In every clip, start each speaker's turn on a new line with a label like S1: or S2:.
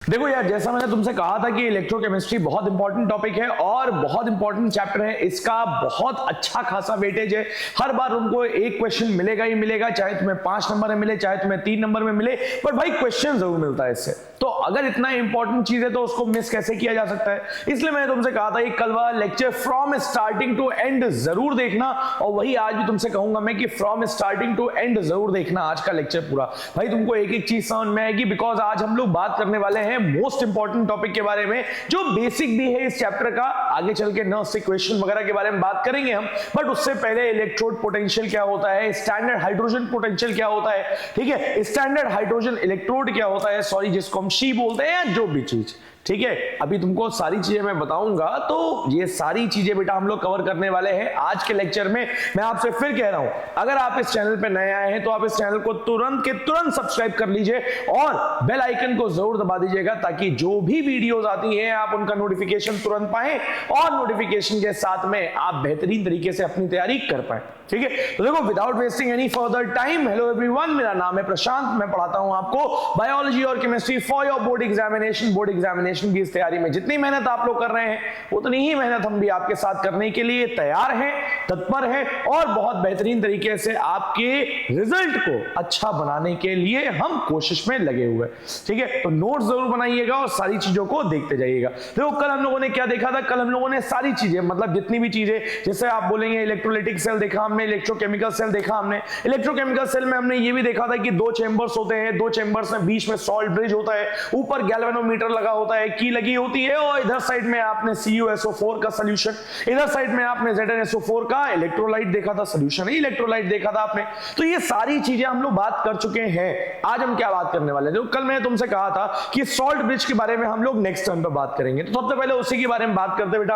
S1: देखो यार, जैसा मैंने तुमसे कहा था कि इलेक्ट्रोकेमिस्ट्री बहुत इंपॉर्टेंट टॉपिक है और बहुत इंपॉर्टेंट चैप्टर है। इसका बहुत अच्छा खासा वेटेज है। हर बार तुमको एक क्वेश्चन मिलेगा ही मिलेगा, चाहे तुम्हें 5 नंबर में मिले, चाहे तुम्हें 3 नंबर में मिले, पर भाई क्वेश्चन जरूर मिलता है इससे। तो अगर इतना इंपॉर्टेंट चीज है तो उसको मिस कैसे किया जा सकता है। इसलिए मैंने तुमसे कहा था कि कल वाला lecture from starting to end जरूर देखना, और वही आज भी तुमसे कहूंगा मैं कि फ्रॉम स्टार्टिंग टू एंड जरूर देखना आज का लेक्चर पूरा। भाई तुमको एक एक चीज समझ में आएगी, बिकॉज आज हम लोग बात करने वाले हैं मोस्ट इंपॉर्टेंट टॉपिक के बारे में, जो बेसिक भी है इस चैप्टर का। आगे चल के नर्स इक्वेशन वगैरह के बारे में बात करेंगे हम, बट उससे पहले इलेक्ट्रोड पोटेंशियल क्या होता है, स्टैंडर्ड हाइड्रोजन पोटेंशियल क्या होता है, ठीक है, स्टैंडर्ड हाइड्रोजन इलेक्ट्रोड क्या होता है, सॉरी जिसको हम शी बोलते हैं, या जो भी चीज, ठीक है। अभी तुमको सारी चीजें मैं बताऊंगा, तो ये सारी चीजें बेटा हम लोग कवर करने वाले हैं आज के लेक्चर में। मैं आपसे फिर कह रहा हूं, अगर आप इस चैनल पे नए आए हैं तो आप इस चैनल को तुरंत के तुरंत सब्सक्राइब कर लीजिए और बेल आइकन को जरूर दबा दीजिएगा, ताकि जो भी वीडियोस आती हैं आप उनका नोटिफिकेशन तुरंत पाएं और नोटिफिकेशन के साथ में आप बेहतरीन तरीके से अपनी तैयारी कर पाएं, ठीक है। तो देखो, without wasting any further time, hello everyone, मेरा नाम है प्रशांत, मैं पढ़ाता हूं आपको बायोलॉजी और chemistry for your board examination. Board examination की इस तैयारी में जितनी मेहनत आप लोग कर रहे हैं, उतनी ही मेहनत हम भी आपके साथ करने के लिए तैयार हैं, तत्पर हैं, और बहुत बेहतरीन तरीके से आपके रिजल्ट को अच्छा बनाने के लिए हम कोशिश में लगे हुए, ठीक है। तो नोट्स जरूर बनाइएगा और सारी चीजों को देखते जाइएगा। देखो, कल हम लोगों ने क्या देखा था, कल हम लोगों ने सारी चीजें, मतलब जितनी भी चीजें, जैसे आप बोलेंगे इलेक्ट्रोलाइटिक सेल देखा हमने, इलेक्ट्रोकेमिकल सेल देखा हमने। इलेक्ट्रोकेमिकल सेल में हमने ये भी देखा था कि 2 चेंबर्स होते हैं, 2 चेंबर्स में बीच में सॉल्ट ब्रिज होता है, ऊपर गैल्वेनोमीटर लगा होता है, की लगी होती है, और इधर साइड में आपने CuSO4 का सॉल्यूशन, इधर साइड में आपने ZnSO4 का इलेक्ट्रोलाइट देखा था, सॉल्यूशन ही इलेक्ट्रोलाइट देखा था आपने। तो ये सारी चीजें हम लोग बात कर चुके हैं। आज हम क्या बात करने वाले हैं, कल मैंने तुमसे कहा था कि सॉल्ट ब्रिज के बारे में हम लोग नेक्स्ट टर्न पे बात करेंगे, तो सबसे पहले उसी के बारे में बात करते हैं बेटा।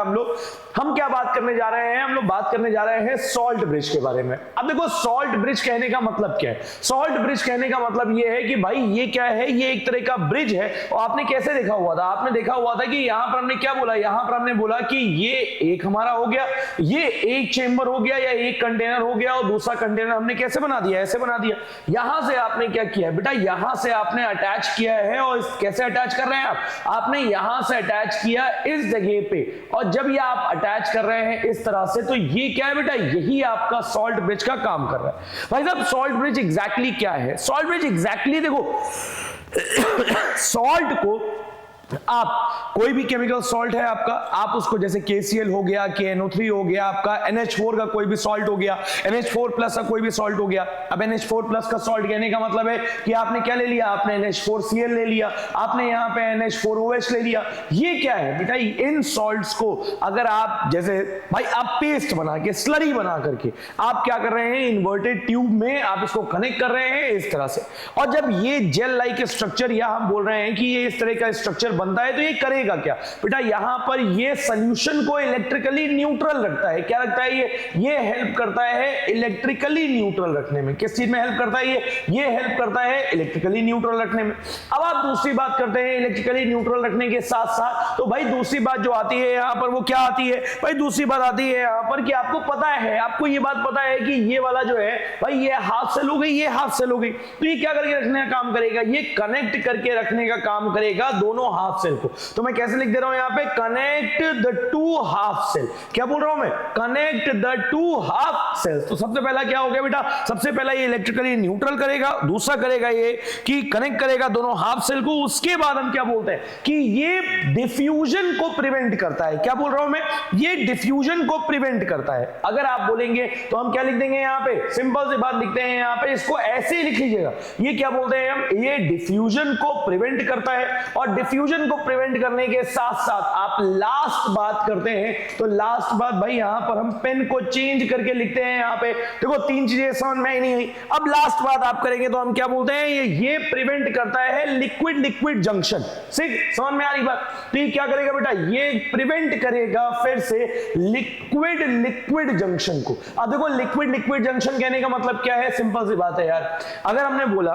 S1: हम क्या बात करने जा रहे हैं, हम लोग बात करने जा रहे हैं सॉल्ट ब्रिज के बारे में। अब देखो, सॉल्ट ब्रिज कहने का मतलब क्या है। सॉल्ट ब्रिज कहने का मतलब ये है कि भाई ये क्या है, ये एक तरह का ब्रिज है। और आपने कैसे देखा हुआ था, आपने देखा हुआ था कि यहां पर हमने क्या बोला, यहां पर हमने बोला कि ये एक हमारा हो गया, ये एक चेंबर हो गया या एक कंटेनर हो गया, और दूसरा कंटेनर हमने कैसे बना दिया, ऐसे बना दिया। यहां से आपने क्या किया बेटा, यहां से आपने अटैच किया है, और कैसे अटैच कर रहे हैं आपने यहां से अटैच किया इस जगह पे, और जब ये आप अटैच कर रहे हैं इस तरह से, तो ये क्या है बेटा, यही आपका सॉल्ट ब्रिज का काम कर रहा है। भाई साहब, सॉल्ट ब्रिज एग्जैक्टली क्या है, सॉल्ट ब्रिज एग्जैक्टली देखो, सॉल्ट को आप कोई भी केमिकल सॉल्ट है आपका, आप उसको जैसे KCl हो गया, KNO3 हो गया, आपका NH4 का कोई भी सॉल्ट हो गया, NH4+ का कोई भी सॉल्ट हो गया। अब NH4+ का सॉल्ट कहने का मतलब है कि आपने क्या ले लिया, आपने NH4Cl ले लिया, आपने यहाँ पे NH4OH ले लिया। ये क्या है बेटा, इन सॉल्ट्स को अगर आप जैसे भाई आप पेस्ट बना के, स्लरी बना करके आप क्या कर रहे हैं, इन्वर्टेड ट्यूब में आप इसको कनेक्ट कर रहे हैं इस तरह से, और जब ये जेल लाइक स्ट्रक्चर, या हम बोल रहे हैं कि ये इस तरह का स्ट्रक्चर बनता है, तो ये करेगा क्या बेटा, यहां पर ये सॉल्यूशन को इलेक्ट्रिकली न्यूट्रल रखता है। क्या रखता है ये हेल्प करता है इलेक्ट्रिकली न्यूट्रल रखने में। किस चीज में हेल्प करता है ये हेल्प करता है इलेक्ट्रिकली न्यूट्रल रखने में। अब आप दूसरी बात करते हैं इलेक्ट्रिकली न्यूट्रल रखने के साथ साथ, तो भाई दूसरी बात जो आती है यहां पर, वो क्या आती है भाई, दूसरी बात आती है यहां पर कि आपको पता है, आपको ये बात पता है कि ये वाला जो है भाई, ये हाफ सेल हो गई, ये हाफ सेल हो गई, तो ये क्या करके रखने का काम करेगा, ये कनेक्ट करके रखने का काम करेगा दोनों हाफ सेल को। तो मैं कैसे लिख दे रहा हूं यहां पे, कनेक्ट द 2 हाफ सेल। क्या बोल रहा हूं मैं, कनेक्ट द 2 हाफ सेल्स। तो सबसे पहला क्या हो गया बेटा, सबसे पहला ये इलेक्ट्रिकली न्यूट्रल करेगा, दूसरा करेगा ये कि कनेक्ट करेगा दोनों हाफ सेल को। उसके बाद हम क्या बोलते हैं कि ये डिफ्यूजन को प्रिवेंट करता है। क्या बोल रहा हूं मैं, ये डिफ्यूजन को प्रिवेंट करता है। अगर आप बोलेंगे तो हम क्या लिख देंगे यहां पे, सिंपल सी बात लिखते हैं यहां पे, इसको ऐसे ही लिख लीजिएगा। ये क्या बोलते हैं हम, ये डिफ्यूजन को प्रिवेंट करता है, और डिफ्यूजन को प्रिवेंट करने के साथ साथ आप लास्ट बात करते हैं, तो लास्ट बात भाई यहां पर हम पेन को चेंज करके लिखते हैं यहां पे। देखो, 3 चीजें समझ में ही नहीं आई। अब लास्ट बात आप करेंगे तो हम क्या बोलते हैं, ये प्रिवेंट करता है लिक्विड लिक्विड जंक्शन। समझ में आ रही बात, तो ये क्या करेगा बेटा, ये प्रिवेंट करेगा फिर से लिक्विड लिक्विड जंक्शन को। अब देखो, लिक्विड लिक्विड जंक्शन कहने का मतलब क्या है, सिंपल सी बात है यार। अगर हमने बोला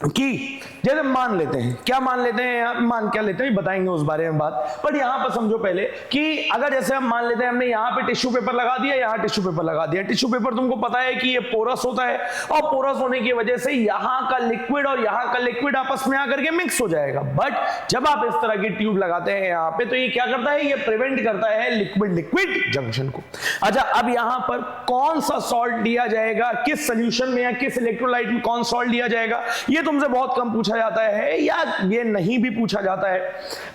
S1: कि जैसे मान लेते हैं, क्या मान लेते हैं यहाँ, मान क्या लेते हैं बताएंगे उस बारे में बात, बट यहाँ पर समझो पहले कि अगर जैसे हम मान लेते हैं हमने यहाँ पे टिश्यू पेपर लगा दिया, यहाँ टिश्यू पेपर लगा दिया। टिश्यू पेपर तुमको पता है कि ये पोरस होता है और पोरस होने की वजह से यहाँ का लिक्विड और यहाँ का लिक्विड आपस में आकर के मिक्स हो जाएगा। बट जब आप इस तरह की ट्यूब लगाते हैं यहाँ पे तो ये क्या करता है, ये प्रिवेंट करता है लिक्विड लिक्विड जंक्शन को। अच्छा, अब यहाँ पर कौन सा सॉल्ट दिया जाएगा, किस सोल्यूशन में या किस इलेक्ट्रोलाइट में कौन सॉल्ट दिया जाएगा, ये तुमसे बहुत कम पूछा जाता है या ये नहीं भी पूछा जाता है।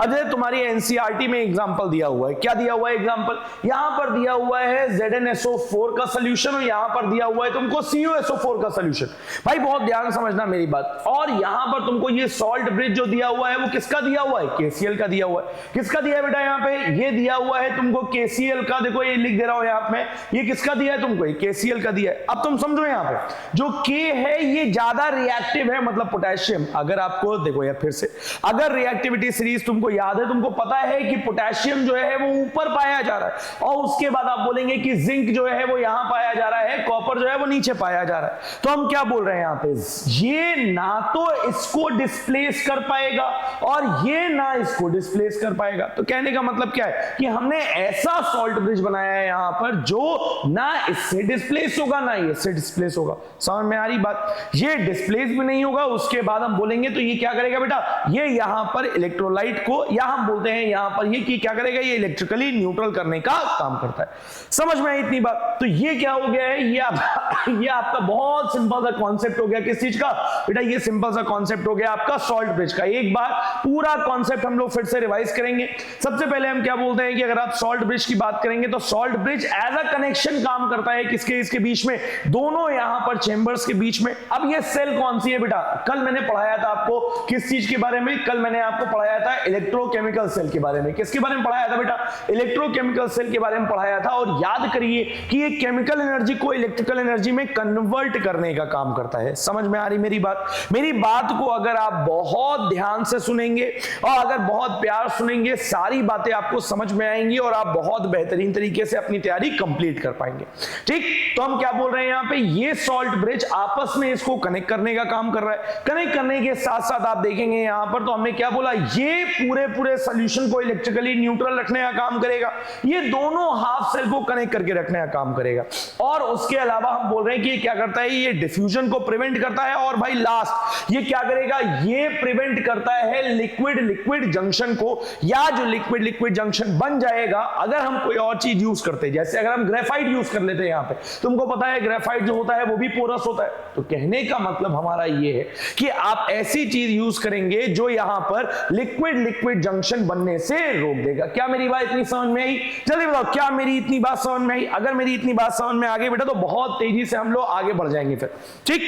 S1: अब जैसे तुम्हारी एनसीईआरटी में एग्जांपल दिया हुआ है, क्या दिया हुआ है एग्जांपल, यहां पर दिया हुआ है ZnSO4 का सॉल्यूशन और यहां पर दिया हुआ है तुमको CuSO4 का सॉल्यूशन। भाई बहुत ध्यान समझना मेरी बात। और यहां पर तुमको ये सॉल्ट ब्रिज जो दिया हुआ है वो किसका दिया हुआ है, KCl का दिया हुआ है। किसका दिया है बेटा, यहाँ पे ये दिया हुआ है तुमको KCl का, देखो ये लिख दे रहा हूं यहाँ पे, ये किसका दिया है तुमको, KCl का दिया है। अब तुम समझो यहाँ पे जो K है ये ज्यादा रिएक्टिव है, मतलब पोटेशियम। अगर आपको देखो यार फिर से, अगर रिएक्टिविटी सीरीज तुमको याद है, तुमको पता है कि पोटेशियम जो है वो ऊपर पाया जा रहा है और उसके बाद आप बोलेंगे कि जिंक जो है वो यहां पाया जा रहा है, कॉपर जो है वो नीचे पाया जा रहा है। तो हम क्या बोल रहे हैं यहां पे, ये ना तो इसको डिस्प्लेस कर पाएगा और ये ना इसको डिस्प्लेस कर पाएगा। तो कहने का मतलब क्या है कि हमने ऐसा सॉल्ट ब्रिज बनाया है यहां पर जो ना इससे डिस्प्लेस होगा ना इससे डिस्प्लेस होगा। समझ में आ रही बात, ये डिस्प्लेस भी नहीं होगा। उसके बाद हम बोलेंगे तो ये क्या करेगा बेटा, ये यहां पर इलेक्ट्रोलाइट को, या हम बोलते हैं यहां पर ये कि क्या करेगा, ये इलेक्ट्रिकली न्यूट्रल करने का काम करता है। समझ में आई इतनी बात। तो ये क्या हो गया है, ये आपका बहुत सिंपल सा कॉन्सेप्ट हो गया। किस चीज का बेटा, ये सिंपल सा कॉन्सेप्ट हो गया आपका सॉल्ट ब्रिज का। एक बार पूरा कॉन्सेप्ट हम लोग फिर से रिवाइज करेंगे। सबसे पहले हम क्या बोलते हैं कि अगर आप सॉल्ट ब्रिज की बात करेंगे तो salt bridge as a connection काम करता है किसके, इसके बीच में, दोनों यहां पर चेंबर्स के बीच में। अब ये सेल कौन सी है बेटा, कल मैंने पढ़ाया था आपको किस चीज के बारे में, कल मैंने आपको पढ़ाया था इलेक्ट्रोकेमिकल सेल के बारे में। किसके बारे में पढ़ाया था बेटा, इलेक्ट्रोकेमिकल सेल के बारे में पढ़ाया था। और याद करिए कि ये केमिकल एनर्जी को इलेक्ट्रिकल एनर्जी में कन्वर्ट करने का काम करता है। समझ में आ रही मेरी बात। मेरी बात को अगर आप बहुत ध्यान से सुनेंगे और अगर बहुत प्यार सुनेंगे, सारी बातें आपको समझ में आएंगी और आप बहुत बेहतरीन तरीके से अपनी तैयारी कंप्लीट कर पाएंगे। ठीक, तो हम क्या बोल रहे हैं यहाँ पे, ये सॉल्ट ब्रिज आपस में इसको कनेक्ट करने का काम कर रहा है। कनेक्ट करने के साथ साथ आप देखेंगे यहां पर, तो हमने क्या बोला, ये पूरे सॉल्यूशन को इलेक्ट्रिकली न्यूट्रल रखने का काम करेगा। ये दोनों हाफ सेल को कनेक्ट करके रखने का काम करेगा। और उसके अलावा हम बोल रहे हैं कि ये क्या करता है, ये डिफ्यूजन को प्रिवेंट करता है। और भाई लास्ट ये क्या करेगा, ये प्रिवेंट करता है लिक्विड लिक्विड जंक्शन को, या जो लिक्विड लिक्विड जंक्शन बन जाएगा अगर हम कोई और चीज यूज करते हैं। जैसे अगर हम ग्रेफाइट यूज कर लेते हैं यहाँ पे, तुमको पता है ग्रेफाइट जो होता है वो भी पोरस होता है। तो कहने का मतलब हमारा ये है कि आप ऐसी चीज यूज करेंगे जो यहां पर लिक्विड लिक्विड जंक्शन बनने से रोक देगा। क्या मेरी बात इतनी समझ में आई, जल्दी बताओ क्या मेरी इतनी बात समझ में आई। अगर मेरी इतनी बात समझ में आ गई बेटा तो बहुत तेजी से हम लोग आगे बढ़ जाएंगे फिर। ठीक,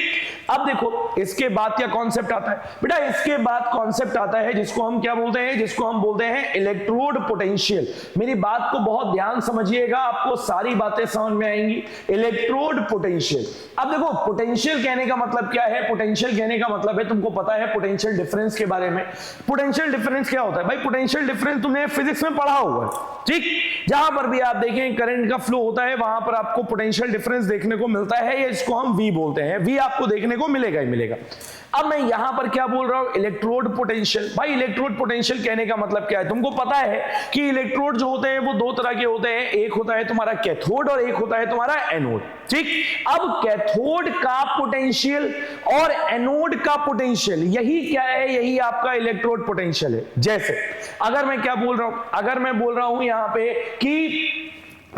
S1: अब देखो इसके बाद क्या कॉन्सेप्ट आता है बेटा, इसके बाद कॉन्सेप्ट आता है जिसको हम क्या बोलते हैं, जिसको हम बोलते हैं इलेक्ट्रोड पोटेंशियल। मेरी बात को बहुत ध्यान समझिएगा, आपको सारी बातें समझ में आएंगी। इलेक्ट्रोड पोटेंशियल, अब देखो पोटेंशियल कहने का मतलब क्या है, पोटेंशियल कहने का मतलब है, तुमको पता है पोटेंशियल डिफरेंस के बारे में। पोटेंशियल डिफरेंस क्या होता है भाई, पोटेंशियल डिफरेंस तुमने फिजिक्स में पढ़ा हुआ है। ठीक, जहां पर भी आप देखें करंट का फ्लो होता है वहां पर आपको पोटेंशियल डिफरेंस देखने को मिलता है, इसको हम V बोलते हैं। V आपको देखने को मिलेगा ही मिलेगा। अब मैं यहां पर क्या बोल रहा हूं, इलेक्ट्रोड पोटेंशियल। भाई इलेक्ट्रोड पोटेंशियल कहने का मतलब क्या है, तुमको पता है कि इलेक्ट्रोड जो होते हैं वो दो तरह के होते हैं, एक होता है तुम्हारा कैथोड और एक होता है तुम्हारा एनोड। ठीक, अब कैथोड का पोटेंशियल और एनोड का पोटेंशियल यही क्या है, यही आपका इलेक्ट्रोड पोटेंशियल है। जैसे अगर मैं क्या बोल रहा हूं, अगर मैं बोल रहा हूं यहां पे कि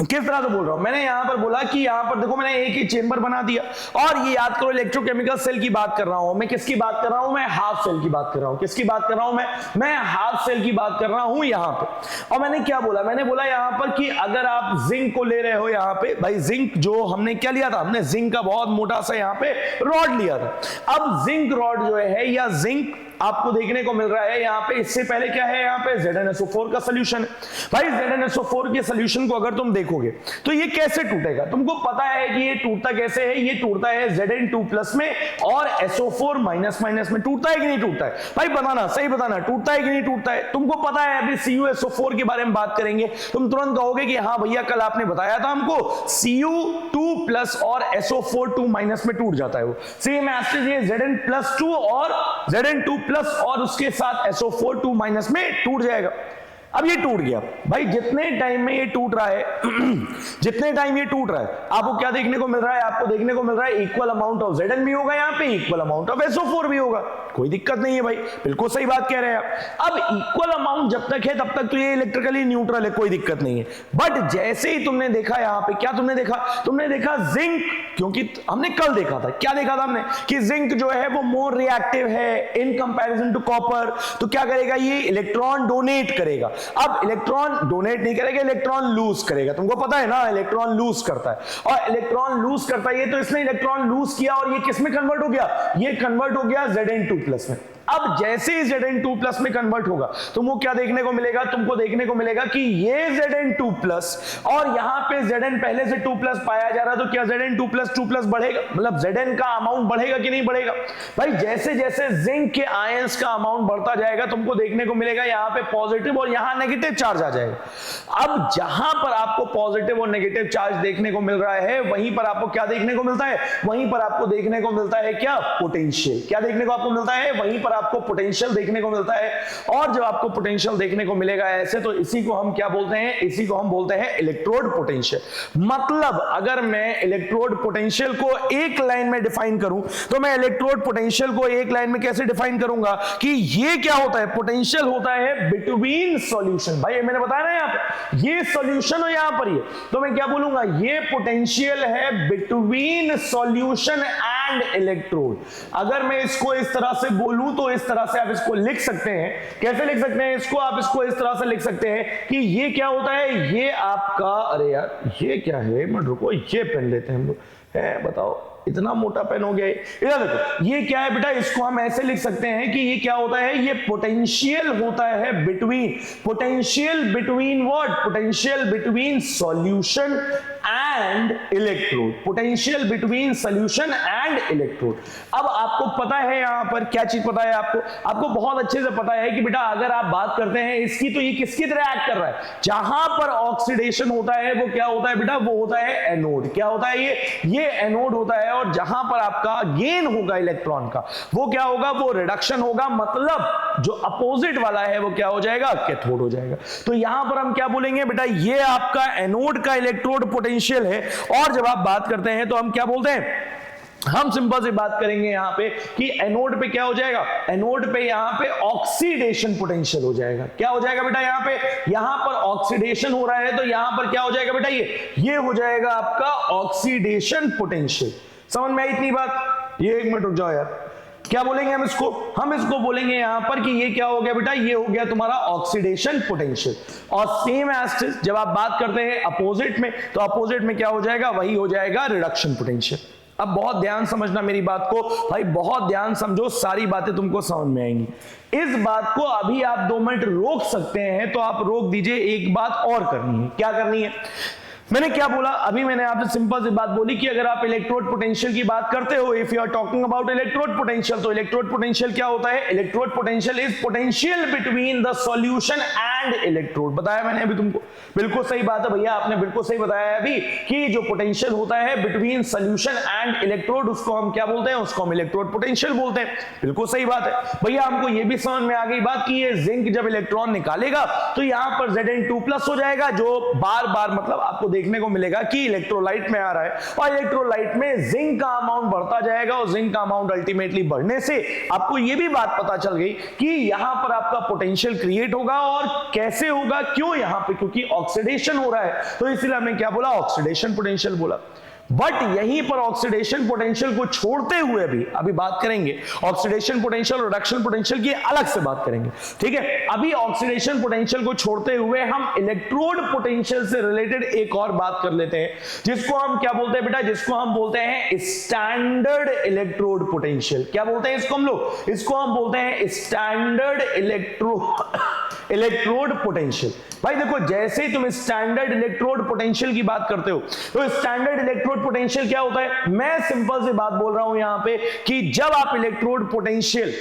S1: किस तरह से बोल रहा हूं, मैंने यहां पर बोला कि यहां पर देखो मैंने एक ही चेंबर बना दिया और ये याद करो इलेक्ट्रोकेमिकल सेल की बात कर रहा हूं मैं। किसकी बात कर रहा हूं मैं, हाफ सेल की बात कर रहा हूं। किसकी बात कर रहा हूं मैं हाफ सेल की बात कर रहा हूं यहां पे। और मैंने क्या बोला, मैंने बोला यहां पर कि अगर आप जिंक को ले रहे हो यहां पे, भाई जिंक जो हमने क्या लिया था, हमने जिंक का बहुत मोटा सा यहां पे रॉड लिया था। अब जिंक रॉड जो है या जिंक आपको देखने को मिल रहा है यहाँ पे, इससे पहले क्या है यहाँ पे ZnSO4 का सॉल्यूशन। भाई ZnSO4 के सॉल्यूशन को अगर तुम देखोगे तो ये कैसे टूटेगा, तुमको पता है कि ये टूटता कैसे है, ये टूटता है Zn2+ में और SO4- में। टूटता है कि नहीं टूटता है भाई, बताना, सही बताना, टूटता है कि नहीं टूटता है। तुमको पता है अभी CuSO4 के बारे में बात करेंगे, तुम तुरंत कहोगे कि हाँ भैया कल आपने बताया था हमको Cu2+ और SO4 2- में टूट जाता है वो। सेम एज ये Zn+2 और Zn2+ प्लस और उसके साथ SO4 2 माइनस में टूट जाएगा। अब ये टूट गया भाई, जितने टाइम में ये टूट रहा है जितने टाइम ये टूट रहा है आपको क्या देखने को मिल रहा है, आपको देखने को मिल रहा है इक्वल अमाउंट ऑफ Zn भी होगा, यहाँ पे इक्वल अमाउंट ऑफ SO4 भी होगा, कोई दिक्कत नहीं है भाई, बिल्कुल सही बात कह रहे हैं आप। अब इक्वल अमाउंट जब तक है तब तक तो ये इलेक्ट्रिकली न्यूट्रल है, कोई दिक्कत नहीं है। बट जैसे ही तुमने देखा यहाँ पे, क्या तुमने देखा जिंक, क्योंकि हमने कल देखा था, क्या देखा था हमने कि जिंक जो है वो मोर रिएक्टिव है इन कंपैरिजन टू कॉपर, तो क्या करेगा ये इलेक्ट्रॉन डोनेट करेगा। अब इलेक्ट्रॉन डोनेट नहीं करेगा, इलेक्ट्रॉन लूज करेगा, तुमको पता है ना इलेक्ट्रॉन लूज करता है, और इलेक्ट्रॉन लूज करता है, तो इसने इलेक्ट्रॉन लूज किया और ये किस में कन्वर्ट हो गया, ये कन्वर्ट हो गया Zn2+ में। अब जैसे ही Zn2+ में कन्वर्ट होगा तुमको क्या देखने को मिलेगा, तुमको देखने को मिलेगा कि ये Zn2+ और यहां पे Zn पहले से 2+ पाया जा रहा है, तो क्या Zn2+2+ बढ़ेगा, मतलब Zn का अमाउंट बढ़ेगा कि नहीं बढ़ेगा भाई। जैसे जैसे जिंक के आयंस का अमाउंट बढ़ता जाएगा तुमको देखने को मिलेगा यहां पे पॉजिटिव और यहां नेगेटिव चार्ज आ जाएगा। अब जहां पर आपको पॉजिटिव और नेगेटिव चार्ज देखने को मिल रहा है वहीं पर आपको क्या देखने को मिलता है, वहीं पर आपको देखने को मिलता है क्या, पोटेंशियल। क्या देखने को आपको मिलता है, वहीं पर आपको पोटेंशियल देखने को मिलता है। और जब आपको पोटेंशियल देखने को मिलेगा ऐसे, तो इसी को हम क्या बोलते हैं, इसी को हम बोलते हैं इलेक्ट्रोड पोटेंशियल। मतलब अगर मैं इलेक्ट्रोड पोटेंशियल को एक लाइन में डिफाइन करूं तो मैं इलेक्ट्रोड पोटेंशियल को एक लाइन में कैसे डिफाइन करूंगा कि ये क्या होता है, पोटेंशियल होता है बिटवीन सॉल्यूशन। भाई मैंने बताया ना, यहां ये सॉल्यूशन हो यहां पर ये, तो मैं क्या बोलूंगा, ये पोटेंशियल है बिटवीन सॉल्यूशन एंड इलेक्ट्रोड। अगर मैं इसको इस तरह से बोलूं तो इस तरह से आप इसको लिख सकते हैं। कैसे लिख सकते हैं इसको, आप इसको इस तरह से लिख सकते हैं कि ये क्या होता है, ये आपका, अरे यार ये क्या है, मत रुको, ये पेन लेते हैं हम लोग, है बताओ, इतना मोटा पेन हो गया है। इधर देखो ये क्या है बेटा, इसको हम ऐसे लिख सकते हैं कि ये क्या होता है, ये पोटेंशियल होता है between, potential between what, potential between solution and electrode, potential between solution and electrode. अब आपको पता है यहां पर क्या चीज पता है आपको बहुत अच्छे से पता है कि बेटा अगर आप बात करते हैं इसकी, तो ये किसकी तरह एक्ट कर रहा है, जहां पर ऑक्सीडेशन होता है वो क्या होता है बेटा, वो होता है एनोड। क्या होता है ये एनोड होता है, और जहां पर आपका गेन होगा इलेक्ट्रॉन का वो क्या होगा, वो रिडक्शन होगा, मतलब जो अपोजिट वाला है वो क्या हो जाएगा, कैथोड हो जाएगा। तो यहां पर हम क्या बोलेंगे बेटा, ये आपका एनोड का इलेक्ट्रोड पोटेंशियल है। और जब आप बात करते हैं तो हम क्या बोलते हैं, हम सिंपल सी बात करेंगे यहां पे कि एनोड पे क्या हो जाएगा, एनोड पे यहां पे ऑक्सीडेशन पोटेंशियल हो जाएगा। क्या हो जाएगा बेटा, यहां पर ऑक्सीडेशन हो रहा है, तो यहां पर क्या हो जाएगा बेटा, ये हो जाएगा आपका ऑक्सीडेशन पोटेंशियल। समझ में आई इतनी बात, ये एक मिनट रुक जाओ यार, क्या बोलेंगे हम इसको बोलेंगे यहां पर कि ये क्या हो गया बेटा, ये हो गया तुम्हारा ऑक्सीडेशन पोटेंशियल। और सेम एज जब आप बात करते हैं अपोजिट में, तो अपोजिट में क्या हो जाएगा, वही हो जाएगा रिडक्शन पोटेंशियल। अब बहुत ध्यान समझना मेरी बात को भाई, बहुत ध्यान समझो, सारी बातें तुमको समझ में आएंगी। इस बात को अभी आप 2 मिनट रोक सकते हैं तो आप रोक दीजिए, एक बात और करनी है। क्या करनी है, मैंने क्या बोला अभी, मैंने आपसे सिंपल सी बात बोली कि अगर आप इलेक्ट्रोड पोटेंशियल की बात करते हो, if you are talking about electrode potential, तो इलेक्ट्रोड पोटेंशियल क्या होता है, electrode potential is potential between the solution and electrode. बताया मैंने अभी तुमको, बिल्कुल सही बात है भैया, आपने बिल्कुल सही बताया है अभी कि जो पोटेंशियल होता है बिटवीन सॉल्यूशन एंड इलेक्ट्रोड, उसको हम क्या बोलते हैं, उसको हम इलेक्ट्रोड पोटेंशियल बोलते हैं। बिल्कुल सही बात है भैया, हमको ये भी समझ में आ गई बात कि ये जिंक जब इलेक्ट्रॉन निकालेगा तो यहां पर Zn2+ हो जाएगा, जो बार बार मतलब आपको देखने को मिलेगा कि इलेक्ट्रोलाइट में आ रहा है, और इलेक्ट्रोलाइट में जिंक का अमाउंट बढ़ता जाएगा, और जिंक का अमाउंट अल्टीमेटली बढ़ने से आपको यह भी बात पता चल गई कि यहां पर आपका पोटेंशियल क्रिएट होगा। और कैसे होगा, क्यों, यहां पे क्योंकि ऑक्सीडेशन हो रहा है, तो इसलिए हमने क्या बोला, ऑक्सीडेशन पोटेंशियल बोला। बट यहीं पर ऑक्सीडेशन पोटेंशियल को छोड़ते हुए अभी बात करेंगे ऑक्सीडेशन पोटेंशियल और रिडक्शन पोटेंशियल की अलग से बात करेंगे, ठीक है। अभी ऑक्सीडेशन पोटेंशियल को छोड़ते हुए हम इलेक्ट्रोड पोटेंशियल से रिलेटेड एक और बात कर लेते हैं, जिसको हम क्या बोलते हैं बेटा, जिसको हम बोलते हैं स्टैंडर्ड इलेक्ट्रोड पोटेंशियल। क्या बोलते हैं इसको हम लोग, इसको हम बोलते हैं स्टैंडर्ड इलेक्ट्रोड पोटेंशियल। भाई देखो, जैसे ही तुम स्टैंडर्ड इलेक्ट्रोड पोटेंशियल की बात करते हो तो स्टैंडर्ड इलेक्ट्रोड पोटेंशियल क्या होता है, मैं सिंपल सी बात बोल रहा हूं यहां पे कि जब आप इलेक्ट्रोड पोटेंशियल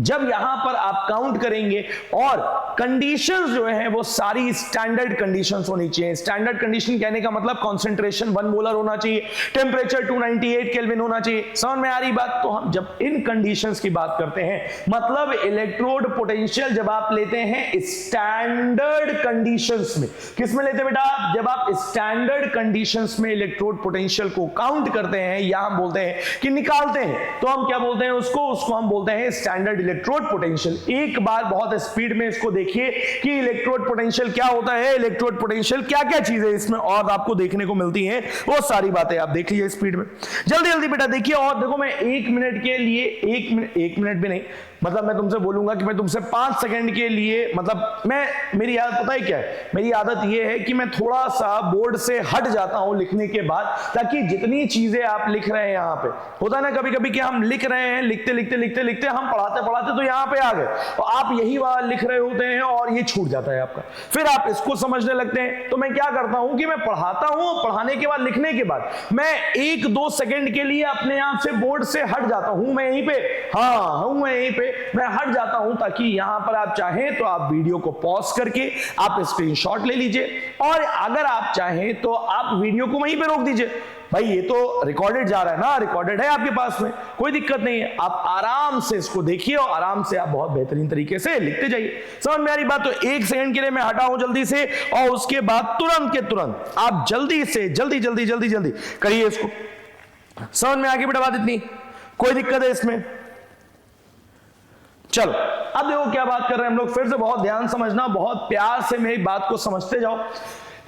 S1: जब यहां पर आप काउंट करेंगे और कंडीशंस जो है वो सारी स्टैंडर्ड कंडीशंस होनी चाहिए। स्टैंडर्ड कंडीशन कहने का मतलब कंसंट्रेशन 1 मोलर होना चाहिए, टेम्परेचर 298 केल्विन होना चाहिए। समझ में आ रही बात? तो हम जब इन कंडीशंस की बात करते हैं, मतलब इलेक्ट्रोड पोटेंशियल जब आप लेते हैं स्टैंडर्ड कंडीशंस में, किस में लेते हैं बेटा? जब आप स्टैंडर्ड कंडीशंस में इलेक्ट्रोड पोटेंशियल को काउंट करते हैं या हम बोलते हैं कि निकालते हैं, तो हम क्या बोलते हैं उसको हम बोलते हैं स्टैंडर्ड इलेक्ट्रोड पोटेंशियल। एक बार बहुत स्पीड में इसको देखिए कि इलेक्ट्रोड पोटेंशियल क्या होता है, इलेक्ट्रोड पोटेंशियल क्या क्या चीजें इसमें और आपको देखने को मिलती हैं, वो सारी बातें आप देख लीजिए स्पीड में। जल्दी जल्दी बेटा देखिए। और देखो मैं 1 मिनट के लिए, 1 मिनट भी नहीं, मतलब मैं तुमसे बोलूंगा कि मैं तुमसे 5 सेकंड के लिए, मतलब मेरी आदत पता है क्या है? मेरी आदत यह है कि मैं थोड़ा सा बोर्ड से हट जाता हूं लिखने के बाद, ताकि जितनी चीजें आप लिख रहे हैं यहां पे, होता है ना कभी कभी कि हम लिख रहे हैं, लिखते लिखते लिखते लिखते हम पढ़ाते पढ़ाते तो यहां पे आ गए और आप यही बात लिख रहे होते हैं और ये छूट जाता है आपका, फिर आप इसको समझने लगते हैं। तो मैं क्या करता हूं कि मैं पढ़ाता हूं, पढ़ाने के बाद, लिखने के बाद मैं 1-2 सेकंड के लिए अपने आप से बोर्ड से हट जाता हूं। मैं यहीं पे, मैं यहीं पे मैं हट जाता हूं, ताकि यहां पर आप चाहें तो आप वीडियो को पॉज करके आप स्क्रीनशॉट ले लीजिए, और अगर आप चाहें तो आप वीडियो को वहीं पे रोक दीजिए। भाई ये तो रिकॉर्डेड जा रहा है ना, रिकॉर्डेड है आपके पास में, कोई दिक्कत नहीं है। आप आराम से इसको देखिए और आराम से आप बहुत बेहतरीन तरीके से लिखते जाइए। समझ में आ रही बात? तो 1 सेकंड के लिए मैं हटा हूं जल्दी से, और उसके बाद तुरंत के तुरंत आप जल्दी से जल्दी जल्दी जल्दी जल्दी करिए इसको। समझ में आ गई बेटा बात? इतनी कोई दिक्कत है इसमें? चलो अब देखो क्या बात कर रहे हैं हम लोग, फिर से बहुत ध्यान समझना, बहुत प्यार से मेरी बात को समझते जाओ।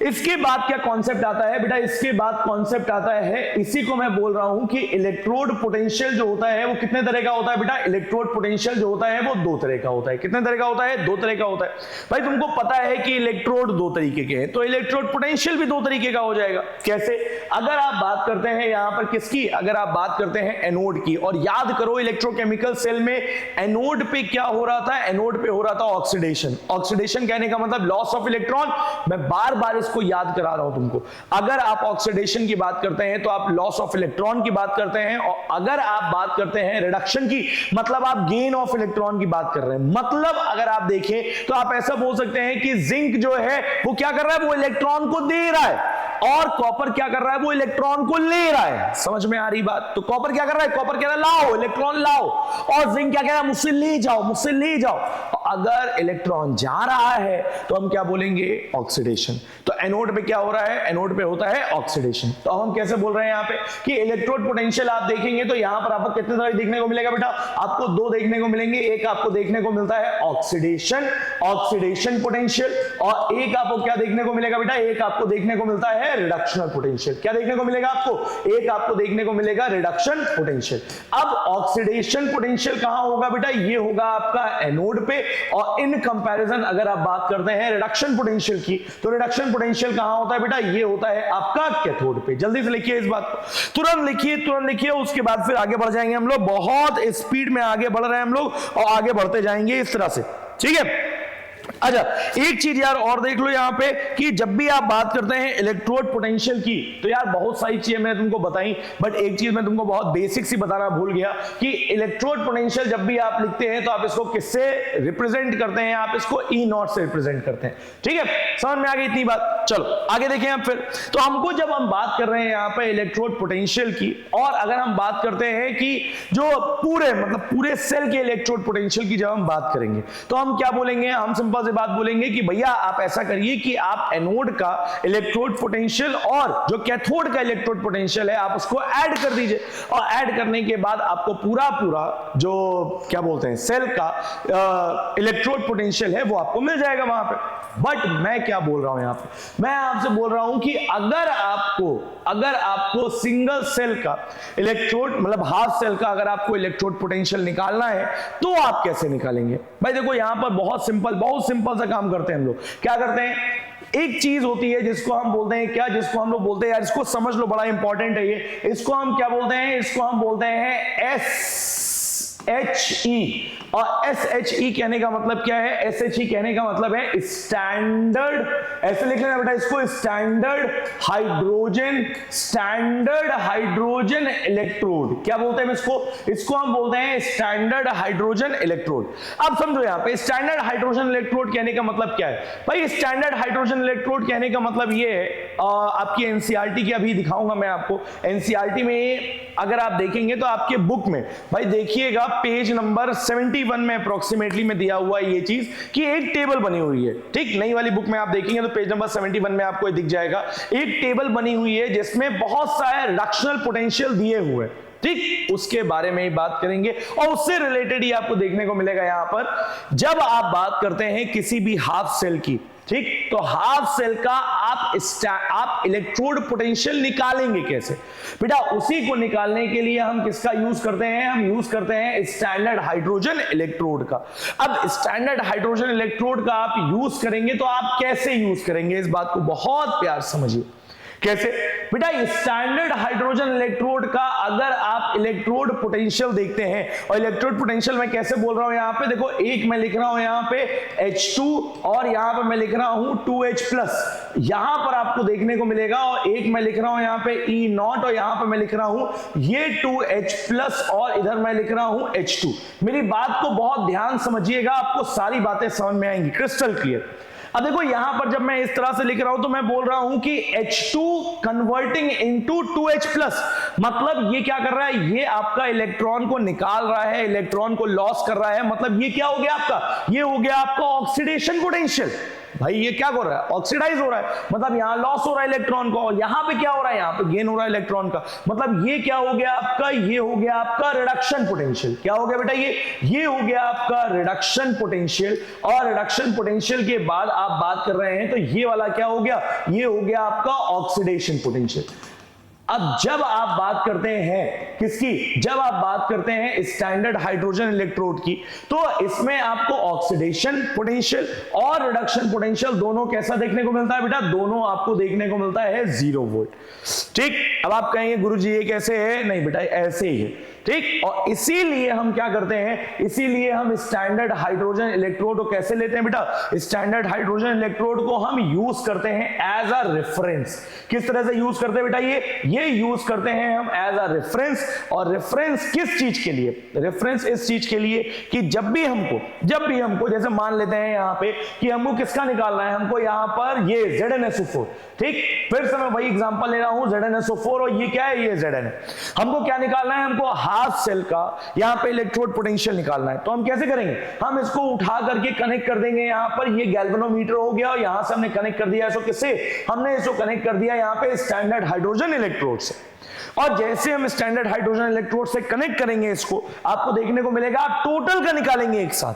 S1: इसके बाद क्या कॉन्सेप्ट आता है बेटा? इसके बाद कॉन्सेप्ट आता है, इसी को मैं बोल रहा हूं कि इलेक्ट्रोड पोटेंशियल जो होता है वो कितने तरह का होता है बेटा? इलेक्ट्रोड पोटेंशियल जो होता है वो 2 तरह का होता है। कितने तरह का होता है? 2 तरह का होता है। भाई तुमको पता है कि इलेक्ट्रोड 2 तरीके के हैं, तो इलेक्ट्रोड पोटेंशियल भी 2 तरीके का हो जाएगा। कैसे? अगर आप बात करते हैं यहां पर किसकी, अगर आप बात करते हैं एनोड की, और याद करो इलेक्ट्रोकेमिकल सेल में एनोड पे क्या हो रहा था? एनोड पे हो रहा था ऑक्सीडेशन। ऑक्सीडेशन कहने का मतलब लॉस ऑफ इलेक्ट्रॉन। मैं बार बार इसको याद करा रहा हूं तुमको। अगर आप ऑक्सीडेशन की बात करते हैं तो आप लॉस ऑफ इलेक्ट्रॉन की बात करते हैं, और अगर आप बात करते हैं रिडक्शन की, मतलब आप गेन ऑफ इलेक्ट्रॉन की बात कर रहे हैं। मतलब अगर आप देखें तो आप ऐसा बोल सकते हैं कि जिंक जो है वो क्या कर रहा है? वो इलेक्ट्रॉन को दे रहा है, और कॉपर क्या कर रहा है? वो इलेक्ट्रॉन को ले रहा है। समझ में आ रही बात? तो कॉपर क्या कर रहा है? कॉपर कह रहा है लाओ इलेक्ट्रॉन लाओ, और जिंक क्या कह रहा है? मुझसे ले जाओ, मुझसे ले जाओ। अगर इलेक्ट्रॉन जा रहा है तो हम क्या बोलेंगे? ऑक्सीडेशन। तो एनोड पे क्या हो रहा है? एनोड पे होता है ऑक्सीडेशन। तो हम कैसे बोल रहे हैं यहाँ पे कि इलेक्ट्रोड पोटेंशियल आप देखेंगे तो यहां पर आपको कितने तरह देखने को मिलेगा बेटा? आपको 2 देखने को मिलेंगे। एक आपको देखने को मिलता है ऑक्सीडेशन, ऑक्सीडेशन पोटेंशियल, और एक आपको क्या देखने को मिलेगा बेटा? एक आपको देखने को मिलता है रिडक्शनल पोटेंशियल। क्या देखने को मिलेगा आपको? एक आपको देखने को मिलेगा रिडक्शन पोटेंशियल। अब ऑक्सीडेशन पोटेंशियल कहां होगा बेटा? ये होगा आपका एनोड पे, और इन कंपैरिजन अगर आप बात करते हैं रिडक्शन पोटेंशियल की, तो रिडक्शन पोटेंशियल कहां होता है बेटा? ये होता है आपका कैथोड पे। जल्दी से लिखिए इस बात को, तुरंत लिखिए, तुरंत लिखिए। उसके बाद फिर आगे बढ़ जाएंगे हम लोग, बहुत स्पीड में आगे बढ़ रहे हैं हम लोग, और आगे बढ़ते जाएंगे इस तरह से, ठीक है? अच्छा एक चीज यार और देख लो यहां पे कि जब भी आप बात करते हैं इलेक्ट्रोड पोटेंशियल की, तो यार बहुत सारी चीजें मैंने तुमको बताई, बट एक चीज मैं तुमको बहुत बेसिक सी बताना भूल गया कि इलेक्ट्रोड पोटेंशियल जब भी आप लिखते हैं तो आप इसको किससे रिप्रेजेंट करते हैं? आप इसको ई नॉट से रिप्रेजेंट करते हैं, ठीक है? समझ में आ गई इतनी बात? चलो आगे देखें हम फिर। तो हमको जब हम बात कर रहे हैं यहां पे इलेक्ट्रोड पोटेंशियल की, और अगर हम बात करते हैं कि जो पूरे मतलब पूरे सेल के इलेक्ट्रोड पोटेंशियल की जब हम बात करेंगे तो हम क्या बोलेंगे? हम सिंपल से बात बोलेंगे कि भैया आप ऐसा करिए कि आप एनोड का इलेक्ट्रोड पोटेंशियल और जो कैथोड का इलेक्ट्रोड पोटेंशियल है आप उसको ऐड कर दीजिए, और ऐड करने के बाद आपको पूरा जो क्या बोलते हैं सेल का इलेक्ट्रोड पोटेंशियल है वो आपको मिल जाएगा वहां पे। बट मैं क्या बोल रहा हूं यहां पे? मैं आपसे बोल रहा हूं कि अगर आपको सिंगल सेल का इलेक्ट्रोड मतलब हाफ सेल का अगर आपको इलेक्ट्रोड पोटेंशियल निकालना है तो आप कैसे निकालेंगे? भाई देखो यहां पर बहुत सिंपल सा काम करते हैं हम लोग। क्या करते हैं? एक चीज होती है जिसको हम बोलते हैं क्या? जिसको हम लोग बोलते हैं, यार इसको समझ लो, बड़ा इंपॉर्टेंट है ये। इसको हम क्या बोलते हैं? इसको हम बोलते हैं एस SHE, और SHE कहने का मतलब क्या है? SHE कहने का मतलब है स्टैंडर्ड, ऐसे लिख लेना बेटा इसको, स्टैंडर्ड हाइड्रोजन इलेक्ट्रोड। क्या बोलते हैं इसको? इसको हम बोलते हैं स्टैंडर्ड हाइड्रोजन इलेक्ट्रोड। अब समझो यहां पे स्टैंडर्ड हाइड्रोजन इलेक्ट्रोड कहने का मतलब क्या है भाई? स्टैंडर्ड हाइड्रोजन इलेक्ट्रोड कहने का मतलब ये है, आपकी एनसीईआरटी की अभी दिखाऊंगा मैं आपको। एनसीईआरटी में अगर आप देखेंगे तो आपके बुक में भाई देखिएगा पेज नंबर 71 में अप्रोक्सीमेटली में दिया हुआ है ये चीज कि एक टेबल बनी हुई है, ठीक। नई वाली बुक में आप देखेंगे तो पेज नंबर 71 में आपको दिख जाएगा, एक टेबल बनी हुई है जिसमें बहुत सारे रिडक्शनल पोटेंशियल दिए हुए, ठीक। उसके बारे में ही बात करेंगे और उससे रिलेटेड ही आपको देखने को मिलेगा यहां पर। जब आप बात करते हैं किसी भी हाफ सेल की, ठीक, तो हाफ सेल का आप इलेक्ट्रोड पोटेंशियल निकालेंगे कैसे बेटा? उसी को निकालने के लिए हम किसका यूज करते हैं? हम यूज करते हैं स्टैंडर्ड हाइड्रोजन इलेक्ट्रोड का। अब स्टैंडर्ड हाइड्रोजन इलेक्ट्रोड का आप यूज करेंगे तो आप कैसे यूज करेंगे? इस बात को बहुत प्यार समझिए। कैसे बेटा? स्टैंडर्ड हाइड्रोजन इलेक्ट्रोड का अगर आप इलेक्ट्रोड पोटेंशियल देखते हैं, और इलेक्ट्रोड पोटेंशियल मैं कैसे बोल रहा हूं यहां पे देखो, एक मैं लिख रहा हूं यहां पे H2 और यहां पे मैं लिख रहा हूं 2H+, यहां पर आपको देखने को मिलेगा, और एक मैं लिख रहा हूं यहां पे E0 और यहां पे मैं लिख रहा हूं ये 2H+ और इधर मैं लिख रहा हूं H2। मेरी बात को बहुत ध्यान समझिएगा, आपको सारी बातें समझ में आएंगी, क्रिस्टल क्लियर। अब देखो यहां पर जब मैं इस तरह से लिख रहा हूं तो मैं बोल रहा हूं कि H2 कन्वर्टिंग इनटू 2H+, मतलब ये क्या कर रहा है? ये आपका इलेक्ट्रॉन को निकाल रहा है, इलेक्ट्रॉन को लॉस कर रहा है, मतलब ये क्या हो गया आपका? ये हो गया आपका ऑक्सीडेशन पोटेंशियल। भाई ये क्या कर रहा है? ऑक्सीडाइज हो रहा है, मतलब यहां लॉस हो रहा है इलेक्ट्रॉन को, और यहां पे क्या हो रहा है? यहां पे गेन हो रहा है इलेक्ट्रॉन का, मतलब ये क्या हो गया आपका? ये हो गया आपका रिडक्शन पोटेंशियल। क्या हो गया बेटा? ये हो गया आपका रिडक्शन पोटेंशियल, और रिडक्शन पोटेंशियल के बाद आप बात कर रहे हैं तो ये वाला क्या हो गया? ये हो गया आपका ऑक्सीडेशन पोटेंशियल। अब जब आप बात करते हैं किसकी? जब आप बात करते हैं स्टैंडर्ड हाइड्रोजन इलेक्ट्रोड की, तो इसमें आपको ऑक्सीडेशन पोटेंशियल और रिडक्शन पोटेंशियल दोनों कैसा देखने को मिलता है बेटा? दोनों आपको देखने को मिलता है 0 वोल्ट, ठीक। अब आप कहेंगे गुरुजी ये कैसे है? नहीं बेटा ऐसे ही है, ठीक। और इसीलिए हम क्या करते हैं? इसीलिए हम स्टैंडर्ड हाइड्रोजन इलेक्ट्रोड को कैसे लेते हैं बेटा? स्टैंडर्ड हाइड्रोजन इलेक्ट्रोड को हम यूज करते हैं एज अ रेफरेंस। किस तरह से यूज करते हैं बेटा? ये यूज करते हैं हम एज अ रेफरेंस। और रेफरेंस किस चीज के लिए? रेफरेंस इस चीज के लिए कि जब भी हमको जैसे मान लेते हैं यहां पे कि हमको किसका निकालना है? हमको यहां पर ये ZnSO4, ठीक। फिर से मैं वही एग्जांपल ले रहा हूं ZnSO4, और ये क्या है? ये Zn है। हमको क्या निकालना है? हमको हाफ सेल का यहां पे इलेक्ट्रोड पोटेंशियल निकालना है। तो हम कैसे करेंगे? हम इसको उठा करके कनेक्ट कर देंगे यहां पर, ये गैल्वेनोमीटर हो गया, और यहां से हमने कनेक्ट कर दिया इसको किससे? हमने इसको कनेक्ट कर दिया यहां पे स्टैंडर्ड हाइड्रोजन इलेक्ट्रोड से। और जैसे हम स्टैंडर्ड हाइड्रोजन इलेक्ट्रोड से कनेक्ट करेंगे इसको, आपको देखने को मिलेगा आप टोटल का निकालेंगे, एक साथ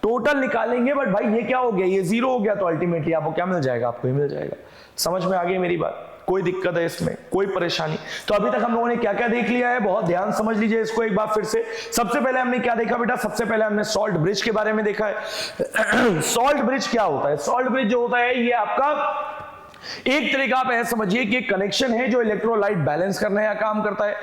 S1: टोटल निकालेंगे। बट भाई ये क्या हो गया? ये 0 हो गया, तो अल्टीमेटली आपको क्या मिल जाएगा? आपको ही मिल जाएगा। समझ में आ गई मेरी बात? कोई दिक्कत है इसमें? कोई परेशानी? तो अभी तक हम लोगों ने क्या क्या देख लिया है, बहुत ध्यान समझ लीजिए इसको एक बार फिर से। सबसे पहले हमने क्या देखा बेटा? सबसे पहले हमने सॉल्ट ब्रिज के बारे में देखा है। सॉल्ट ब्रिज क्या होता है? सॉल्ट ब्रिज जो होता है ये आपका एक तरीका आप ऐसा समझिए कि कनेक्शन है जो इलेक्ट्रोलाइट बैलेंस करने का काम करता है।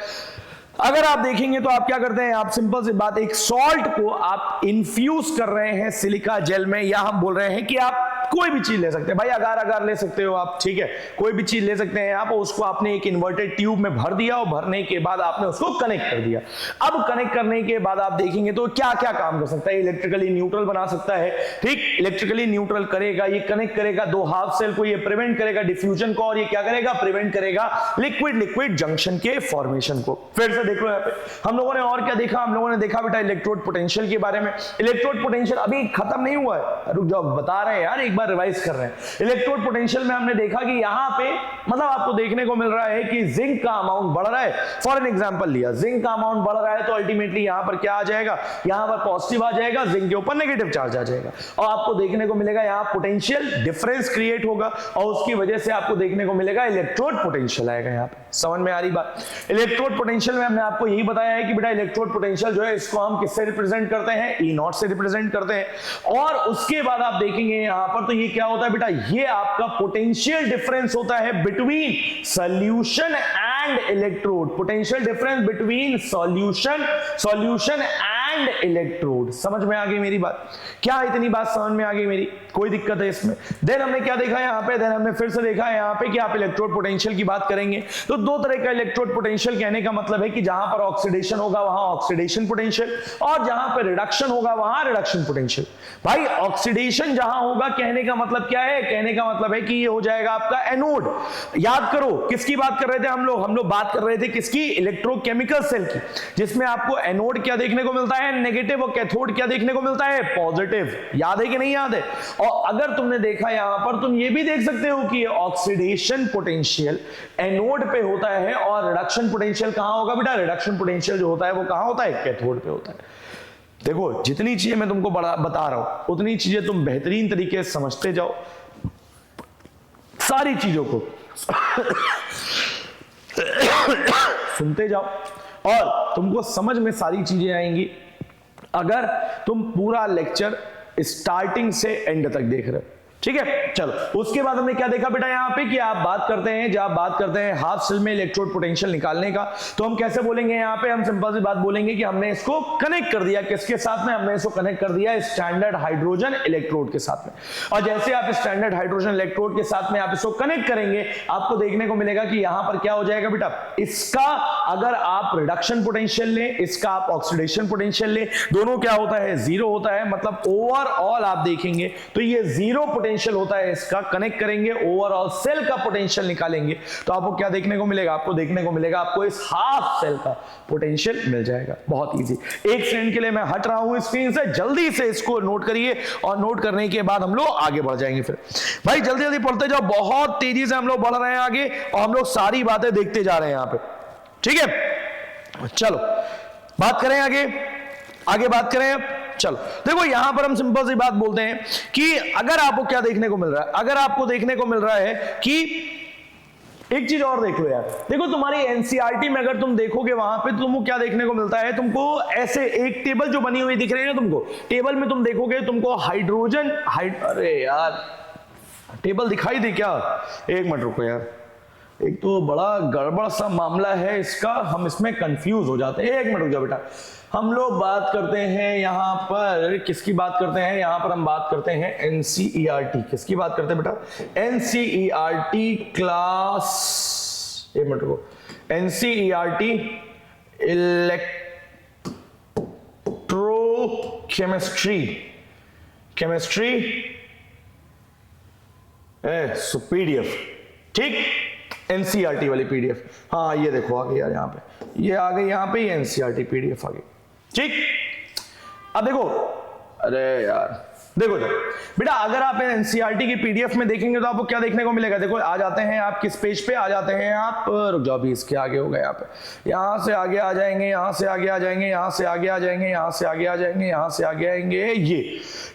S1: अगर आप देखेंगे तो आप क्या करते हैं? आप सिंपल सी बात, एक सॉल्ट को आप इन्फ्यूज कर रहे हैं सिलिका जेल में, या हम बोल रहे हैं कि आप कोई भी चीज ले सकते हैं भाई, अगार ले सकते हो आप, ठीक है, कोई भी चीज ले सकते हैं आप। उसको आपने एक इन्वर्टेड ट्यूब में भर दिया, और भरने के बाद आपने उसको कनेक्ट कर दिया। अब कनेक्ट करने के बाद आप देखेंगे तो क्या क्या काम कर सकता है? इलेक्ट्रिकली न्यूट्रल बना सकता है, ठीक। इलेक्ट्रिकली न्यूट्रल करेगा, ये कनेक्ट करेगा दो हाफ सेल को, ये प्रिवेंट करेगा डिफ्यूजन को, और ये क्या करेगा? प्रिवेंट करेगा लिक्विड जंक्शन के फॉर्मेशन को। फिर से देख लो यहाँ पे हम लोगों ने और क्या देखा? हम लोगों ने देखा बेटा इलेक्ट्रोड पोटेंशियल के बारे में। इलेक्ट्रोड पोटेंशियल अभी खत्म नहीं हुआ है, रुक जाओ बता रहे हैं यार, एक बार रिवाइज कर रहे हैं। इलेक्ट्रोड पोटेंशियल में हमने देखा कि यहां पे मतलब आपको देखने को मिल रहा है कि जिंक का अमाउंट बढ़ रहा है। फॉर एन एग्जांपल लिया, जिंक का अमाउंट बढ़ रहा है तो अल्टीमेटली यहां पर क्या आ जाएगा? यहां पर पॉजिटिव आ जाएगा, जिंक के ऊपर नेगेटिव चार्ज आ जाएगा, और आपको देखने को मिलेगा यहां पोटेंशियल डिफरेंस क्रिएट होगा, और उसकी वजह से आपको देखने को मिलेगा इलेक्ट्रोड पोटेंशियल आएगा यहां पे। समझ में आ रही बात? इलेक्ट्रोड पोटेंशियल में हमने आपको यही बताया है कि बेटा इलेक्ट्रोड पोटेंशियल जो है इसको हम किससे रिप्रेजेंट करते हैं? E0 से रिप्रेजेंट करते हैं। और उसके बाद आप देखेंगे यहां पर तो ये क्या होता है बेटा? ये आपका पोटेंशियल डिफरेंस होता है between solution and electrode. Potential difference between solution and and electrode. समझ में आ गई मेरी बात? क्या इतनी बात समझ में आ गई मेरी? कोई दिक्कत है इसमें? देन हमने क्या देखा यहाँ पे? देन हमने फिर से देखा यहाँ पे कि आप इलेक्ट्रोड पोटेंशियल की बात करेंगे तो दो तरह का इलेक्ट्रोड पोटेंशियल कहने का मतलब है कि जहां पर ऑक्सीडेशन होगा वहां ऑक्सीडेशन पोटेंशियल और जहां पर रिडक्शन होगा वहां रिडक्शन पोटेंशियल। भाई ऑक्सीडेशन जहां होगा कहने का मतलब क्या है? कहने का मतलब है कि ये हो जाएगा आपका एनोड। याद करो किसकी बात कर रहे थे हम लोग बात कर रहे थे किसकी? इलेक्ट्रोकेमिकल सेल की, जिसमें आपको एनोड क्या देखने को मिलता है? नेगेटिव, और कैथोड क्या देखने को मिलता है? पॉजिटिव। याद है कि नहीं याद है? और अगर तुमने देखा यहां पर तुम ये भी देख सकते हो कि ऑक्सीडेशन पोटेंशियल एनोड पे होता है और रिडक्शन पोटेंशियल कहां होगा बेटा? रिडक्शन पोटेंशियल जो होता है वो कहां होता है? कैथोड पे होता है। देखो जितनी चीजें मैं तुमको बता रहा हूं उतनी चीजें तुम बेहतरीन तरीके से समझते जाओ, सारी चीजों को सुनते जाओ और तुमको समझ में सारी चीजें आएंगी अगर तुम पूरा लेक्चर स्टार्टिंग से एंड तक देख रहे हो। ठीक है, चलो उसके बाद हमने क्या देखा बेटा यहाँ पे कि आप बात करते हैं, जब आप बात करते हैं हाफ सेल में इलेक्ट्रोड पोटेंशियल निकालने का तो हम कैसे बोलेंगे? यहाँ पे हम सिंपल सी बात बोलेंगे कि हमने इसको कनेक्ट कर दिया किसके साथ में? हमने इसको कनेक्ट कर दिया स्टैंडर्ड हाइड्रोजन इलेक्ट्रोड के साथ में। और जैसे आप स्टैंडर्ड हाइड्रोजन इलेक्ट्रोड के साथ में आप इसको कनेक्ट करेंगे आपको देखने को मिलेगा कि यहां पर क्या हो जाएगा बेटा? इसका अगर आप रिडक्शन पोटेंशियल लें, इसका आप ऑक्सीडेशन पोटेंशियल लें, दोनों क्या होता है? जीरो होता है। मतलब ओवरऑल आप देखेंगे तो ये जीरो पोटेंशियल होता है इसका। कनेक्ट करेंगे ओवरऑल सेल का पोटेंशियल निकालेंगे तो आपको क्या देखने को मिलेगा? आपको देखने को मिलेगा आपको इस हाफ सेल का पोटेंशियल मिल जाएगा। बहुत इजी। एक सेकंड के लिए मैं हट रहा हूं स्क्रीन से, जल्दी से इसको नोट करिए और नोट करने के बाद हम लोग आगे बढ़ जाएंगे। फिर भाई जल्दी जल्दी पढ़ते जाओ, बहुत तेजी से हम लोग बढ़ रहे हैं आगे और हम लोग सारी बातें देखते जा रहे हैं यहां पे। ठीक है, चलो बात करें आगे बात करें अब। चलो देखो यहां पर हम सिंपल सी बात बोलते हैं कि अगर आपको क्या देखने को मिल रहा है? अगर आपको देखने को मिल रहा है कि एक चीज और देख लो यार, देखो तुम्हारी एनसीईआरटी में अगर तुम देखोगे वहां पे तुमको क्या देखने को मिलता है? तुमको ऐसे एक टेबल जो बनी हुई दिख रही है ना तुमको, टेबल में तुम देखोगे तुमको अरे यार टेबल दिखाई दे क्या? एक मिनट रुको यार, एक तो बड़ा गड़बड़ सा मामला है इसका, हम इसमें कंफ्यूज हो जाते हैं। एक मिनट रुक जाओ बेटा, हम लोग बात करते हैं यहां पर किसकी बात करते हैं? यहां पर हम बात करते हैं एनसीईआरटी। किसकी बात करते हैं बेटा? एनसीईआरटी क्लास, एक मिनट रुको, एनसीईआरटी केमिस्ट्री पीडीएफ। ठीक, एनसीईआरटी वाली पीडीएफ। हाँ ये देखो आ गई यार, यहाँ पे ये आ गई, यहाँ पे एनसीईआरटी पीडीएफ आ गई। ठीक, अब देखो, अरे यार देखो बेटा अगर आप एनसीईआरटी की पीडीएफ में देखेंगे तो आपको क्या देखने को मिलेगा? देखो आ जाते हैं आप किस पेज पे? आ जाते हैं आप, रुक जाओ अभी इसके आगे हो गए यहाँ पे, यहाँ से आगे आ जाएंगे, यहाँ से आगे आ जाएंगे, यहाँ से आगे आ जाएंगे, यहाँ से आगे आ जाएंगे, यहाँ से आगे आएंगे।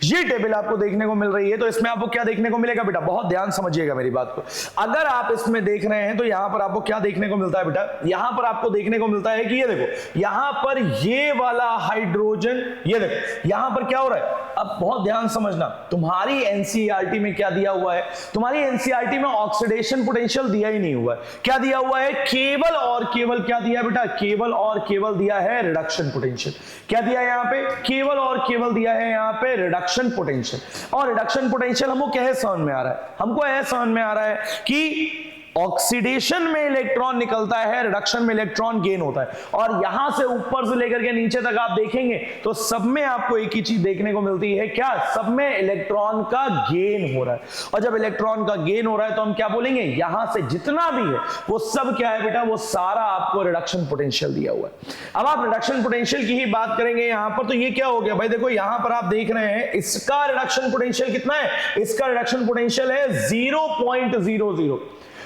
S1: ये टेबल आपको देखने को मिल रही है। तो इसमें आपको क्या देखने को मिलेगा बेटा? बहुत ध्यान समझिएगा मेरी बात को। अगर आप इसमें देख रहे हैं तो यहाँ पर आपको क्या देखने को मिलता है बेटा? यहाँ पर आपको देखने को मिलता है कि ये देखो यहाँ पर ये वाला हाइड्रोजन, ये देखो यहाँ पर क्या हो रहा है? अब बहुत ध्यान समझना, तुम्हारी एनसीईआरटी में क्या दिया हुआ है? तुम्हारी एनसीईआरटी में ऑक्सीडेशन पोटेंशियल दिया ही नहीं हुआ है। क्या दिया हुआ है? केवल और केवल क्या दिया बेटा? केवल और केवल दिया है रिडक्शन पोटेंशियल। क्या दिया है यहाँ पे? केवल और केवल दिया है यहाँ पे रिडक्शन पोटेंशियल। और रिडक्शन पोटेंशियल हमको क्या समझ में आ रहा है? हमको यह समझ में आ रहा है कि ऑक्सीडेशन में इलेक्ट्रॉन निकलता है, रिडक्शन में इलेक्ट्रॉन गेन होता है। और यहां से ऊपर से लेकर के नीचे तक आप देखेंगे तो सब में आपको एक ही चीज देखने को मिलती है, क्या? सब में इलेक्ट्रॉन का गेन हो रहा है। और जब इलेक्ट्रॉन का गेन हो रहा है तो हम क्या बोलेंगे? यहां से जितना भी है वो सब क्या है बेटा? वो सारा आपको रिडक्शन पोटेंशियल दिया हुआ है। अब आप रिडक्शन पोटेंशियल की ही बात करेंगे यहां पर, तो ये क्या हो गया भाई? देखो यहां पर आप देख रहे हैं इसका रिडक्शन पोटेंशियल कितना है? इसका रिडक्शन पोटेंशियल है 0.00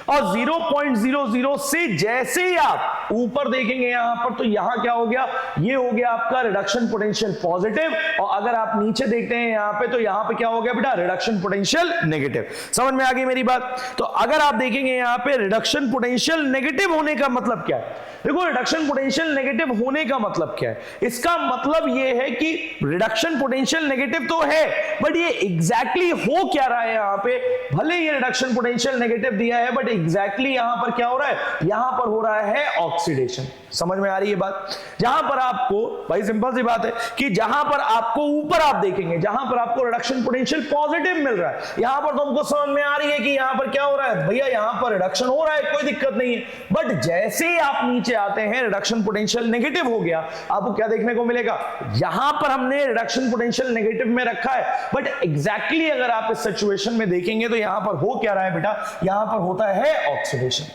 S1: और 0.00 से जैसे ही आप ऊपर देखेंगे यहां पर तो यहां क्या हो गया? ये हो गया आपका रिडक्शन पोटेंशियल पॉजिटिव। और अगर आप नीचे देखते हैं यहां पे तो यहां पे क्या हो गया बेटा? Reduction potential negative. समझ में आ गई मेरी बात? तो अगर आप देखेंगे यहां पे रिडक्शन पोटेंशियल नेगेटिव होने का मतलब क्या है? देखो रिडक्शन पोटेंशियल नेगेटिव होने का मतलब क्या है? इसका मतलब ये है कि रिडक्शन पोटेंशियल नेगेटिव तो है बट ये एग्जैक्टली हो क्या रहा है यहां पे? भले ये रिडक्शन पोटेंशियल नेगेटिव दिया है बट एग्जैक्टली यहां पर क्या हो रहा है, यहां पर हो रहा है ऑक्सीडेशन। समझ में आ रही है बात? जहां पर आपको, भाई सिंपल सी बात है कि जहां पर आपको ऊपर आप देखेंगे जहां पर आपको रिडक्शन पोटेंशियल पॉजिटिव मिल रहा है, यहां पर तुमको समझ में आ रही है कि यहां पर क्या हो रहा है, भैया यहां पर रिडक्शन हो रहा है, कोई दिक्कत नहीं है। बट जैसे ही आप नीचे आते हैं रिडक्शन पोटेंशियल नेगेटिव हो गया, आपको क्या देखने को मिलेगा, यहां पर हमने रिडक्शन पोटेंशियल नेगेटिव में रखा है, बट एग्जैक्टली अगर आप इस सिचुएशन में देखेंगे तो यहां पर हो क्या रहा है बेटा, यहां पर होता है ऑक्सीडेशन।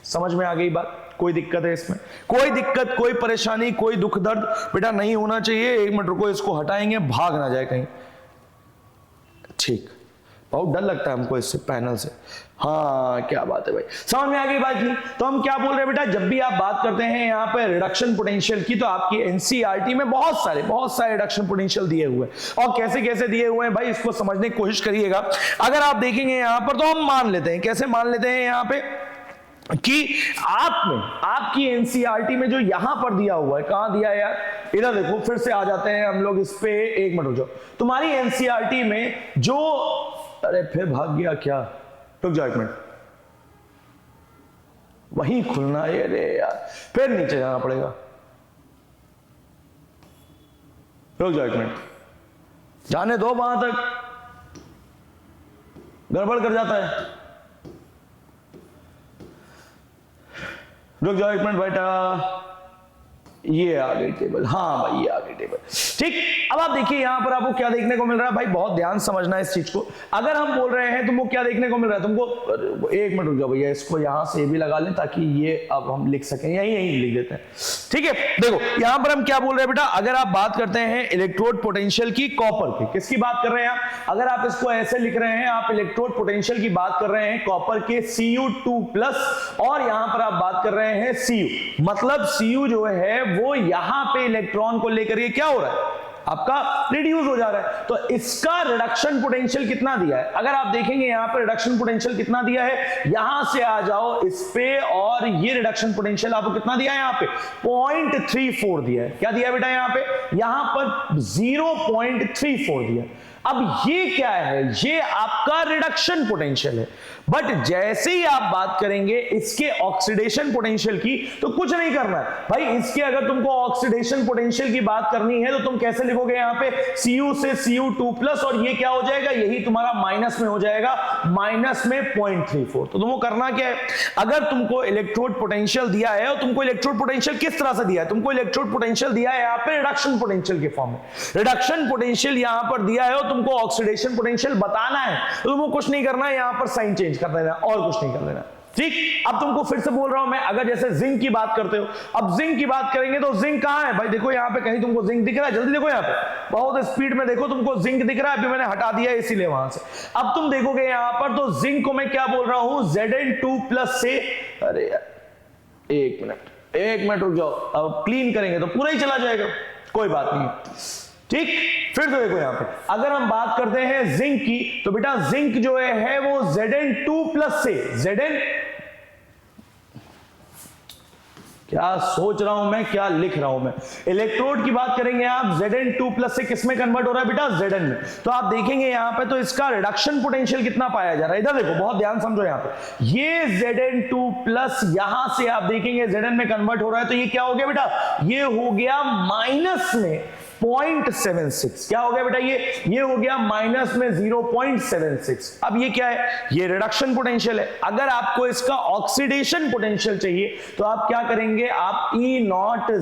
S1: समझ में आ गई बात? कोई दिक्कत है इसमें? कोई दिक्कत, कोई परेशानी, कोई दुख दर्द बेटा नहीं होना चाहिए। एक मिनट रुको, इसको हटाएंगे, भाग ना जाए कहीं। ठीक, बहुत डर लगता है हमको इससे, पैनल से। हाँ क्या बात है भाई, समझ में आ गई बात नहीं? तो हम क्या बोल रहे हैं बेटा, जब भी आप बात करते हैं यहाँ पे रिडक्शन पोटेंशियल की, तो आपकी एनसीईआरटी में बहुत सारे रिडक्शन पोटेंशियल दिए हुए हैं। और कैसे कैसे दिए हुए हैं भाई, इसको समझने की कोशिश करिएगा। अगर आप देखेंगे यहाँ पर, तो हम मान लेते हैं, कैसे मान लेते हैं यहाँ पे कि आपकी एनसीईआरटी में जो यहां पर दिया हुआ है, कहां दिया है यार, इधर देखो, फिर से आ जाते हैं हम लोग इस पे। एक मिनट रुक जाओ, तुम्हारी एनसीईआरटी में जो, अरे फिर भाग गया क्या, रुक जाओ एक मिनट, वहीं खुलना है। अरे यार फिर नीचे जाना पड़ेगा, रुक जाओ एक मिनट, जाने दो, वहां तक गड़बड़ कर जाता है। रुक जाओ एक मिनट बेटा, ये आ गई टेबल, हाँ भाई ये आ गई टेबल, ठीक। अब आप देखिए यहां पर आपको क्या देखने को मिल रहा है भाई, बहुत ध्यान समझना है इस चीज को। अगर हम बोल रहे हैं तुमको क्या देखने को मिल रहा है, तुमको एक मिनट रुक जाओ भैया, इसको यहां से भी लगा लें ताकि ये अब हम लिख सकें, यहीं लिख देते हैं, ठीक है। देखो यहां पर हम क्या बोल रहे हैं बेटा, अगर आप बात करते हैं इलेक्ट्रोड पोटेंशियल की कॉपर की, किसकी बात कर रहे हैं आप, अगर आप इसको ऐसे लिख रहे हैं, आप इलेक्ट्रोड पोटेंशियल की बात कर रहे हैं कॉपर के Cu2+, और यहां पर आप बात कर रहे हैं Cu, मतलब Cu जो है वो यहां पे इलेक्ट्रॉन को लेकर ये क्या हो रहा है, आपका रिड्यूस हो जा रहा है। तो इसका रिडक्शन पोटेंशियल कितना दिया है, अगर आप देखेंगे यहां पर रिडक्शन पोटेंशियल कितना दिया है, यहां से आ जाओ इस पे, और ये रिडक्शन पोटेंशियल आपको कितना दिया है, यहां पे 0.34 दिया है। क्या दिया है बेटा, यहां पे, यहां पर 0.34 दिया है। अब ये क्या है, ये आपका रिडक्शन पोटेंशियल है। बट जैसे ही आप बात करेंगे इसके ऑक्सीडेशन पोटेंशियल की, तो कुछ नहीं करना है भाई, इसके अगर तुमको ऑक्सीडेशन पोटेंशियल की बात करनी है तो तुम कैसे लिखोगे, यहां पे Cu से Cu2+, और ये क्या हो जाएगा, यही तुम्हारा माइनस में हो जाएगा, माइनस में 0.34। तो तुमको करना क्या है, अगर तुमको इलेक्ट्रोड पोटेंशियल दिया है, और तुमको इलेक्ट्रोड पोटेंशियल किस तरह से दिया है, तुमको इलेक्ट्रोड पोटेंशियल दिया है यहाँ पे रिडक्शन पोटेंशियल के फॉर्म में, रिडक्शन पोटेंशियल यहां पर दिया है, और तुमको ऑक्सीडेशन पोटेंशियल बताना है, तो तुमको कुछ नहीं करना है, यहां पर साइन चेंज कर देना, और कुछ नहीं कर देना, ठीक। अब तुमको फिर से बोल रहा हूं मैं, अगर जैसे जिंक की बात करते हो, अब जिंक की बात करेंगे तो जिंक कहां है भाई, देखो यहां पे कहीं तुमको जिंक दिख रहा है, जल्दी देखो, यहां पे बहुत स्पीड में देखो, तुमको जिंक दिख रहा है, अभी मैंने हटा दिया है इसीलिए वहां से। अब तुम देखोगे यहां पर, तो जिंक को मैं क्या बोल रहा हूं, Zn2+ से, अरे यार एक मिनट रुक जाओ, अब क्लीन करेंगे तो पूरा ही चला जाएगा, कोई बात नहीं, ठीक। फिर तो देखो यहां पे अगर हम बात करते हैं जिंक की, तो बेटा जिंक जो है वो Zn2+ से, Zn, क्या सोच रहा हूं मैं, क्या लिख रहा हूं मैं, इलेक्ट्रोड की बात करेंगे आप, Zn2+ से किस में कन्वर्ट हो रहा है बेटा, Zn में। तो आप देखेंगे यहां पे, तो इसका रिडक्शन पोटेंशियल कितना पाया जा रहा है, इधर देखो, बहुत ध्यान समझो यहां पे, ये Zn2+ यहां से आप देखेंगे Zn में कन्वर्ट हो रहा है, तो ये क्या हो गया बेटा, ये हो गया माइनस में 0.76, क्या हो गया बेटा, ये हो गया माइनस में 0.76। अब ये क्या है, ये रिडक्शन पोटेंशियल है। अगर आपको इसका ऑक्सीडेशन पोटेंशियल चाहिए तो आप क्या करेंगे, आप E0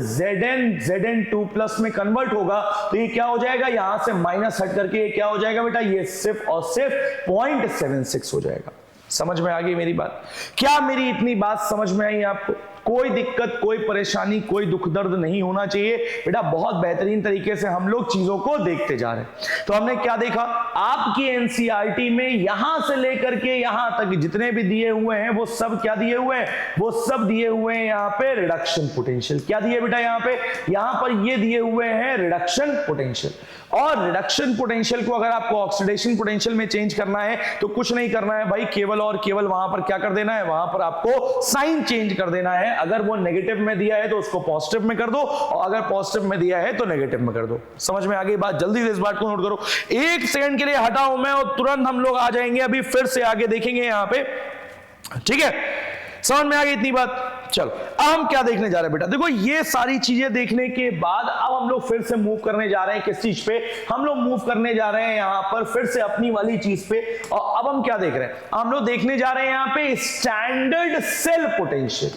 S1: Zn2+ में कन्वर्ट होगा, तो ये क्या हो जाएगा, यहां से माइनस हट करके ये क्या हो जाएगा बेटा, ये सिर्फ और सिर्फ 0.76 हो जाएगा। समझ में आ गई मेरी बात? क्या मेरी इतनी बात समझ में आई आपको? कोई दिक्कत, कोई परेशानी, कोई दुख दर्द नहीं होना चाहिए बेटा। बहुत बेहतरीन तरीके से हम लोग चीजों को देखते जा रहे हैं। तो हमने क्या देखा, आपकी एनसीईआरटी में यहां से लेकर के यहां तक जितने भी दिए हुए हैं वो सब क्या दिए हुए हैं, वो सब दिए हुए हैं यहाँ पे रिडक्शन पोटेंशियल। क्या दिए बेटा यहाँ पे, यहाँ पर ये दिए हुए हैं रिडक्शन पोटेंशियल। और रिडक्शन पोटेंशियल को अगर आपको ऑक्सीडेशन पोटेंशियल में चेंज करना है तो कुछ नहीं करना है भाई, केवल और केवल वहां पर क्या कर देना है, वहां पर आपको साइन चेंज कर देना है। अगर वो नेगेटिव में दिया है तो उसको पॉजिटिव में कर दो, और अगर पॉजिटिव में दिया है तो नेगेटिव में कर दो। समझ में आ गई बात? जल्दी से इस बात को नोट करो। एक सेकंड के लिए हटाऊं मैं और तुरंत हम लोग आ जाएंगे, अभी फिर से आगे देखेंगे यहां पे, ठीक है। समझ में आ गई इतनी बात? चलो अब हम क्या देखने जा रहे हैं बेटा, देखो ये सारी चीजें देखने के बाद अब हम लोग फिर से मूव करने जा रहे हैं किस चीज पे, हम लोग मूव करने जा रहे हैं यहां पर फिर से अपनी वाली चीज पे। और अब हम क्या देख रहे हैं, हम लोग देखने जा रहे हैं यहां पे स्टैंडर्ड सेल पोटेंशियल।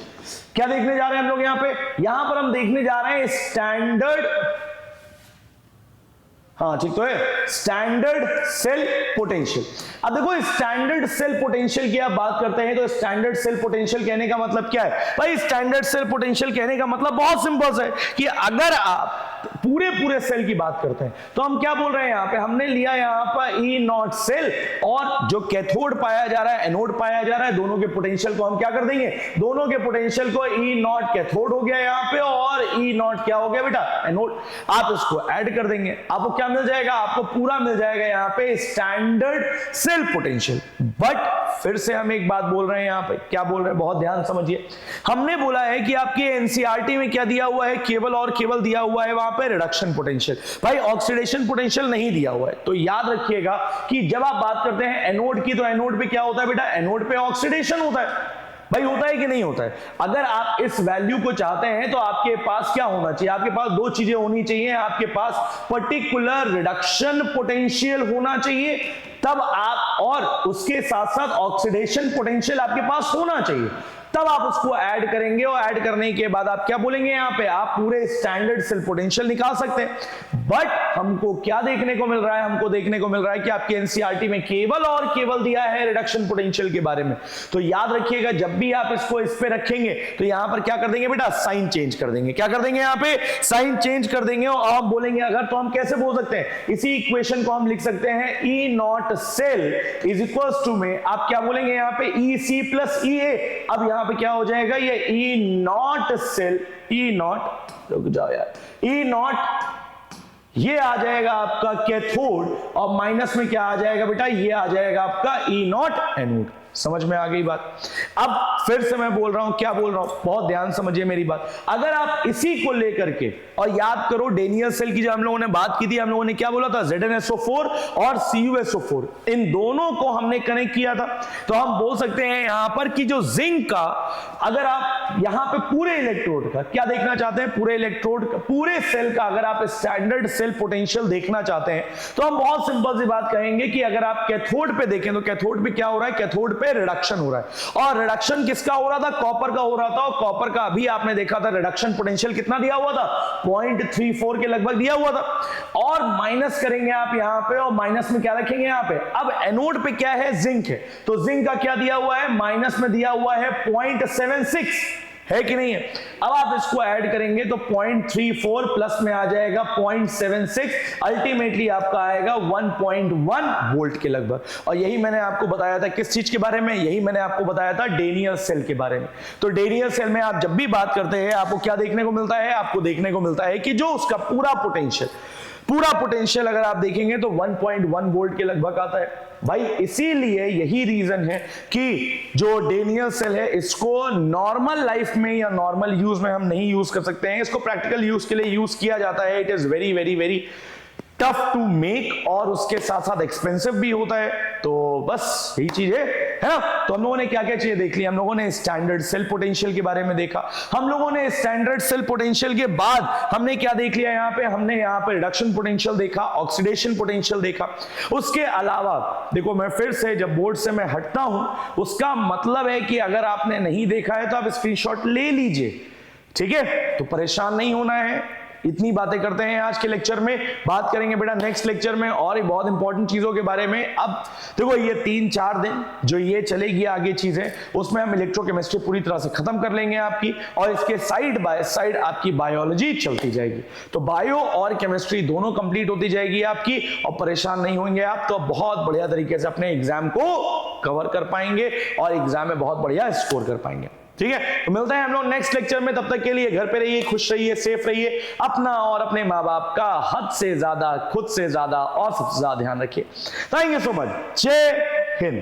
S1: क्या देखने जा रहे हैं हम लोग यहां पर हम देखने जा रहे हैं स्टैंडर्ड, हाँ ठीक तो है, स्टैंडर्ड सेल पोटेंशियल। अब देखो स्टैंडर्ड सेल पोटेंशियल की आप बात करते हैं तो स्टैंडर्ड सेल पोटेंशियल कहने का मतलब क्या है भाई? स्टैंडर्ड सेल पोटेंशियल कहने का मतलब बहुत सिंपल है कि अगर आप पूरे सेल की बात करते हैं तो हम क्या बोल रहे हैं यहां पे, हमने लिया यहां पर ई नॉट सेल और जो कैथोड पाया जा रहा है एनोड पाया जा रहा है, दोनों के पोटेंशियल को हम क्या कर देंगे, दोनों के पोटेंशियल को ई नॉट कैथोड हो गया यहां पे और ई नॉट क्या हो गया बेटा, एनोड। आप इसको ऐड कर देंगे, आपको क्या मिल जाएगा, आपको पूरा मिल जाएगा यहां पे स्टैंडर्ड सेल पोटेंशियल। बट फिर से हम एक बात बोल रहे हैं यहां पे, क्या बोल रहे हैं, बहुत ध्यान समझिए। हमने बोला है कि आपके एनसीईआरटी में क्या दिया हुआ है, केवल और केवल दिया हुआ है वहां पे रिडक्शन पोटेंशियल, भाई ऑक्सीडेशन पोटेंशियल नहीं दिया हुआ है। तो याद रखिएगा कि जब आप बात करते हैं एनोड की, तो एनोड पे क्या होता है बेटा, एनोड पे ऑक्सीडेशन होता है भाई, होता है कि नहीं होता है? अगर आप इस वैल्यू को चाहते हैं तो आपके पास क्या होना चाहिए, आपके पास दो चीजें होनी चाहिए, आपके पास पर्टिकुलर रिडक्शन पोटेंशियल होना चाहिए तब आप, और उसके साथ साथ ऑक्सीडेशन पोटेंशियल आपके पास होना चाहिए, तब आप उसको ऐड करेंगे और ऐड करने के बाद आप क्या बोलेंगे यहां पे, आप पूरे स्टैंडर्ड सेल पोटेंशियल निकाल सकते हैं। बट हमको क्या देखने को मिल रहा है, हमको देखने को मिल रहा है कि आपके एनसीईआरटी में केवल और केवल दिया है रिडक्शन पोटेंशियल के बारे में। तो याद रखिएगा जब भी आप इसको इस पे रखेंगे तो यहां पर क्या कर देंगे बेटा, साइन चेंज कर देंगे। क्या कर देंगे, यहां पे साइन चेंज कर देंगे और आप बोलेंगे अगर, तो हम कैसे बोल सकते हैं, इसी इक्वेशन को हम लिख सकते हैं E naught cell is equals to में आप क्या बोलेंगे यहां पे, ई सी प्लस ई ए। अब यहां पे क्या हो जाएगा, ये ई नॉट सेल, ई नॉट, रुक जाओ यार, ई नॉट ये आ जाएगा आपका कैथोड और माइनस में क्या आ जाएगा बेटा, ये आ जाएगा आपका ई नॉट एनोड। समझ में आ गई बात? अब फिर से मैं बोल रहा हूं, क्या बोल रहा हूं, बहुत ध्यान समझिए मेरी बात। अगर आप इसी को लेकर के, और याद करो डेनियल सेल की जो हम लोगों ने बात की थी, हम लोगों ने क्या बोला था, ZnSO4 और CuSO4 इन दोनों को हमने कनेक्ट किया था। तो हम बोल सकते हैं यहां पर कि जो जिंक का, अगर आप यहां पे पूरे इलेक्ट्रोड का क्या देखना चाहते हैं, पूरे इलेक्ट्रोड का, पूरे सेल का अगर आप स्टैंडर्ड सेल पोटेंशियल देखना चाहते हैं तो हम बहुत सिंपल सी बात कहेंगे कि अगर आप कैथोड पे देखें तो कैथोड पे क्या हो रहा है, कैथोड पे रिडक्शन हो रहा है। और रिडक्शन किसका हो रहा था, कॉपर का हो रहा था। और कॉपर का अभी आपने देखा था रिडक्शन पोटेंशियल कितना दिया हुआ था, 0.34 के लगभग दिया हुआ था। और माइनस करेंगे आप यहां पे, और माइनस में क्या रखेंगे यहां पे, अब एनोड पे क्या है, जिंक है, तो जिंक का क्या दिया हुआ है, माइनस में दिया हुआ है 0.76 है कि नहीं है। अब आप इसको ऐड करेंगे तो 0.34 प्लस में आ जाएगा 0.76, अल्टीमेटली आपका आएगा 1.1 वोल्ट के लगभग। और यही मैंने आपको बताया था किस चीज के बारे में, यही मैंने आपको बताया था डेनियल सेल के बारे में। तो डेनियल सेल में आप जब भी बात करते हैं आपको क्या देखने को मिलता है, आपको देखने को मिलता है कि जो उसका पूरा पोटेंशियल अगर आप देखेंगे तो 1.1 वोल्ट के लगभग आता है भाई। इसीलिए यही रीजन है कि जो डेनियल सेल है इसको नॉर्मल लाइफ में या नॉर्मल यूज में हम नहीं यूज कर सकते हैं, इसको प्रैक्टिकल यूज के लिए यूज किया जाता है। It is very very very tough to make और उसके साथ साथ एक्सपेंसिव भी होता है। तो बस यही चीज है ना। तो हम लोगों ने क्या क्या चीजें देख ली, हम लोगों ने स्टैंडर्ड सेल पोटेंशियल के बारे में देखा, हम लोगों ने स्टैंडर्ड सेल पोटेंशियल के बाद हमने क्या देख लिया यहाँ पे, हमने यहाँ पे रिडक्शन पोटेंशियल देखा, ऑक्सीडेशन पोटेंशियल देखा। उसके अलावा देखो मैं फिर से जब बोर्ड से मैं हटता हूं, उसका मतलब है कि अगर आपने नहीं देखा है तो आप स्क्रीनशॉट ले लीजिए, ठीक है। तो परेशान नहीं होना है। इतनी बातें करते हैं आज के लेक्चर में, बात करेंगे बेटा नेक्स्ट लेक्चर में और ये बहुत इंपॉर्टेंट चीजों के बारे में। अब देखो ये 3-4 दिन जो ये चलेगी आगे चीजें, उसमें हम इलेक्ट्रोकेमिस्ट्री पूरी तरह से खत्म कर लेंगे आपकी, और इसके साइड बाय साइड आपकी बायोलॉजी चलती जाएगी। तो बायो और केमिस्ट्री दोनों कंप्लीट होती जाएगी आपकी, और परेशान नहीं होंगे आप, तो बहुत बढ़िया तरीके से अपने एग्जाम को कवर कर पाएंगे और एग्जाम में बहुत बढ़िया स्कोर कर पाएंगे, ठीक है। तो मिलते हैं हम लोग नेक्स्ट लेक्चर में, तब तक के लिए घर पे रहिए, खुश रहिए, सेफ रहिए, अपना और अपने माँ बाप का हद से ज्यादा, खुद से ज्यादा और सबसे ज्यादा ध्यान रखिए। Thank you so much. जय हिंद।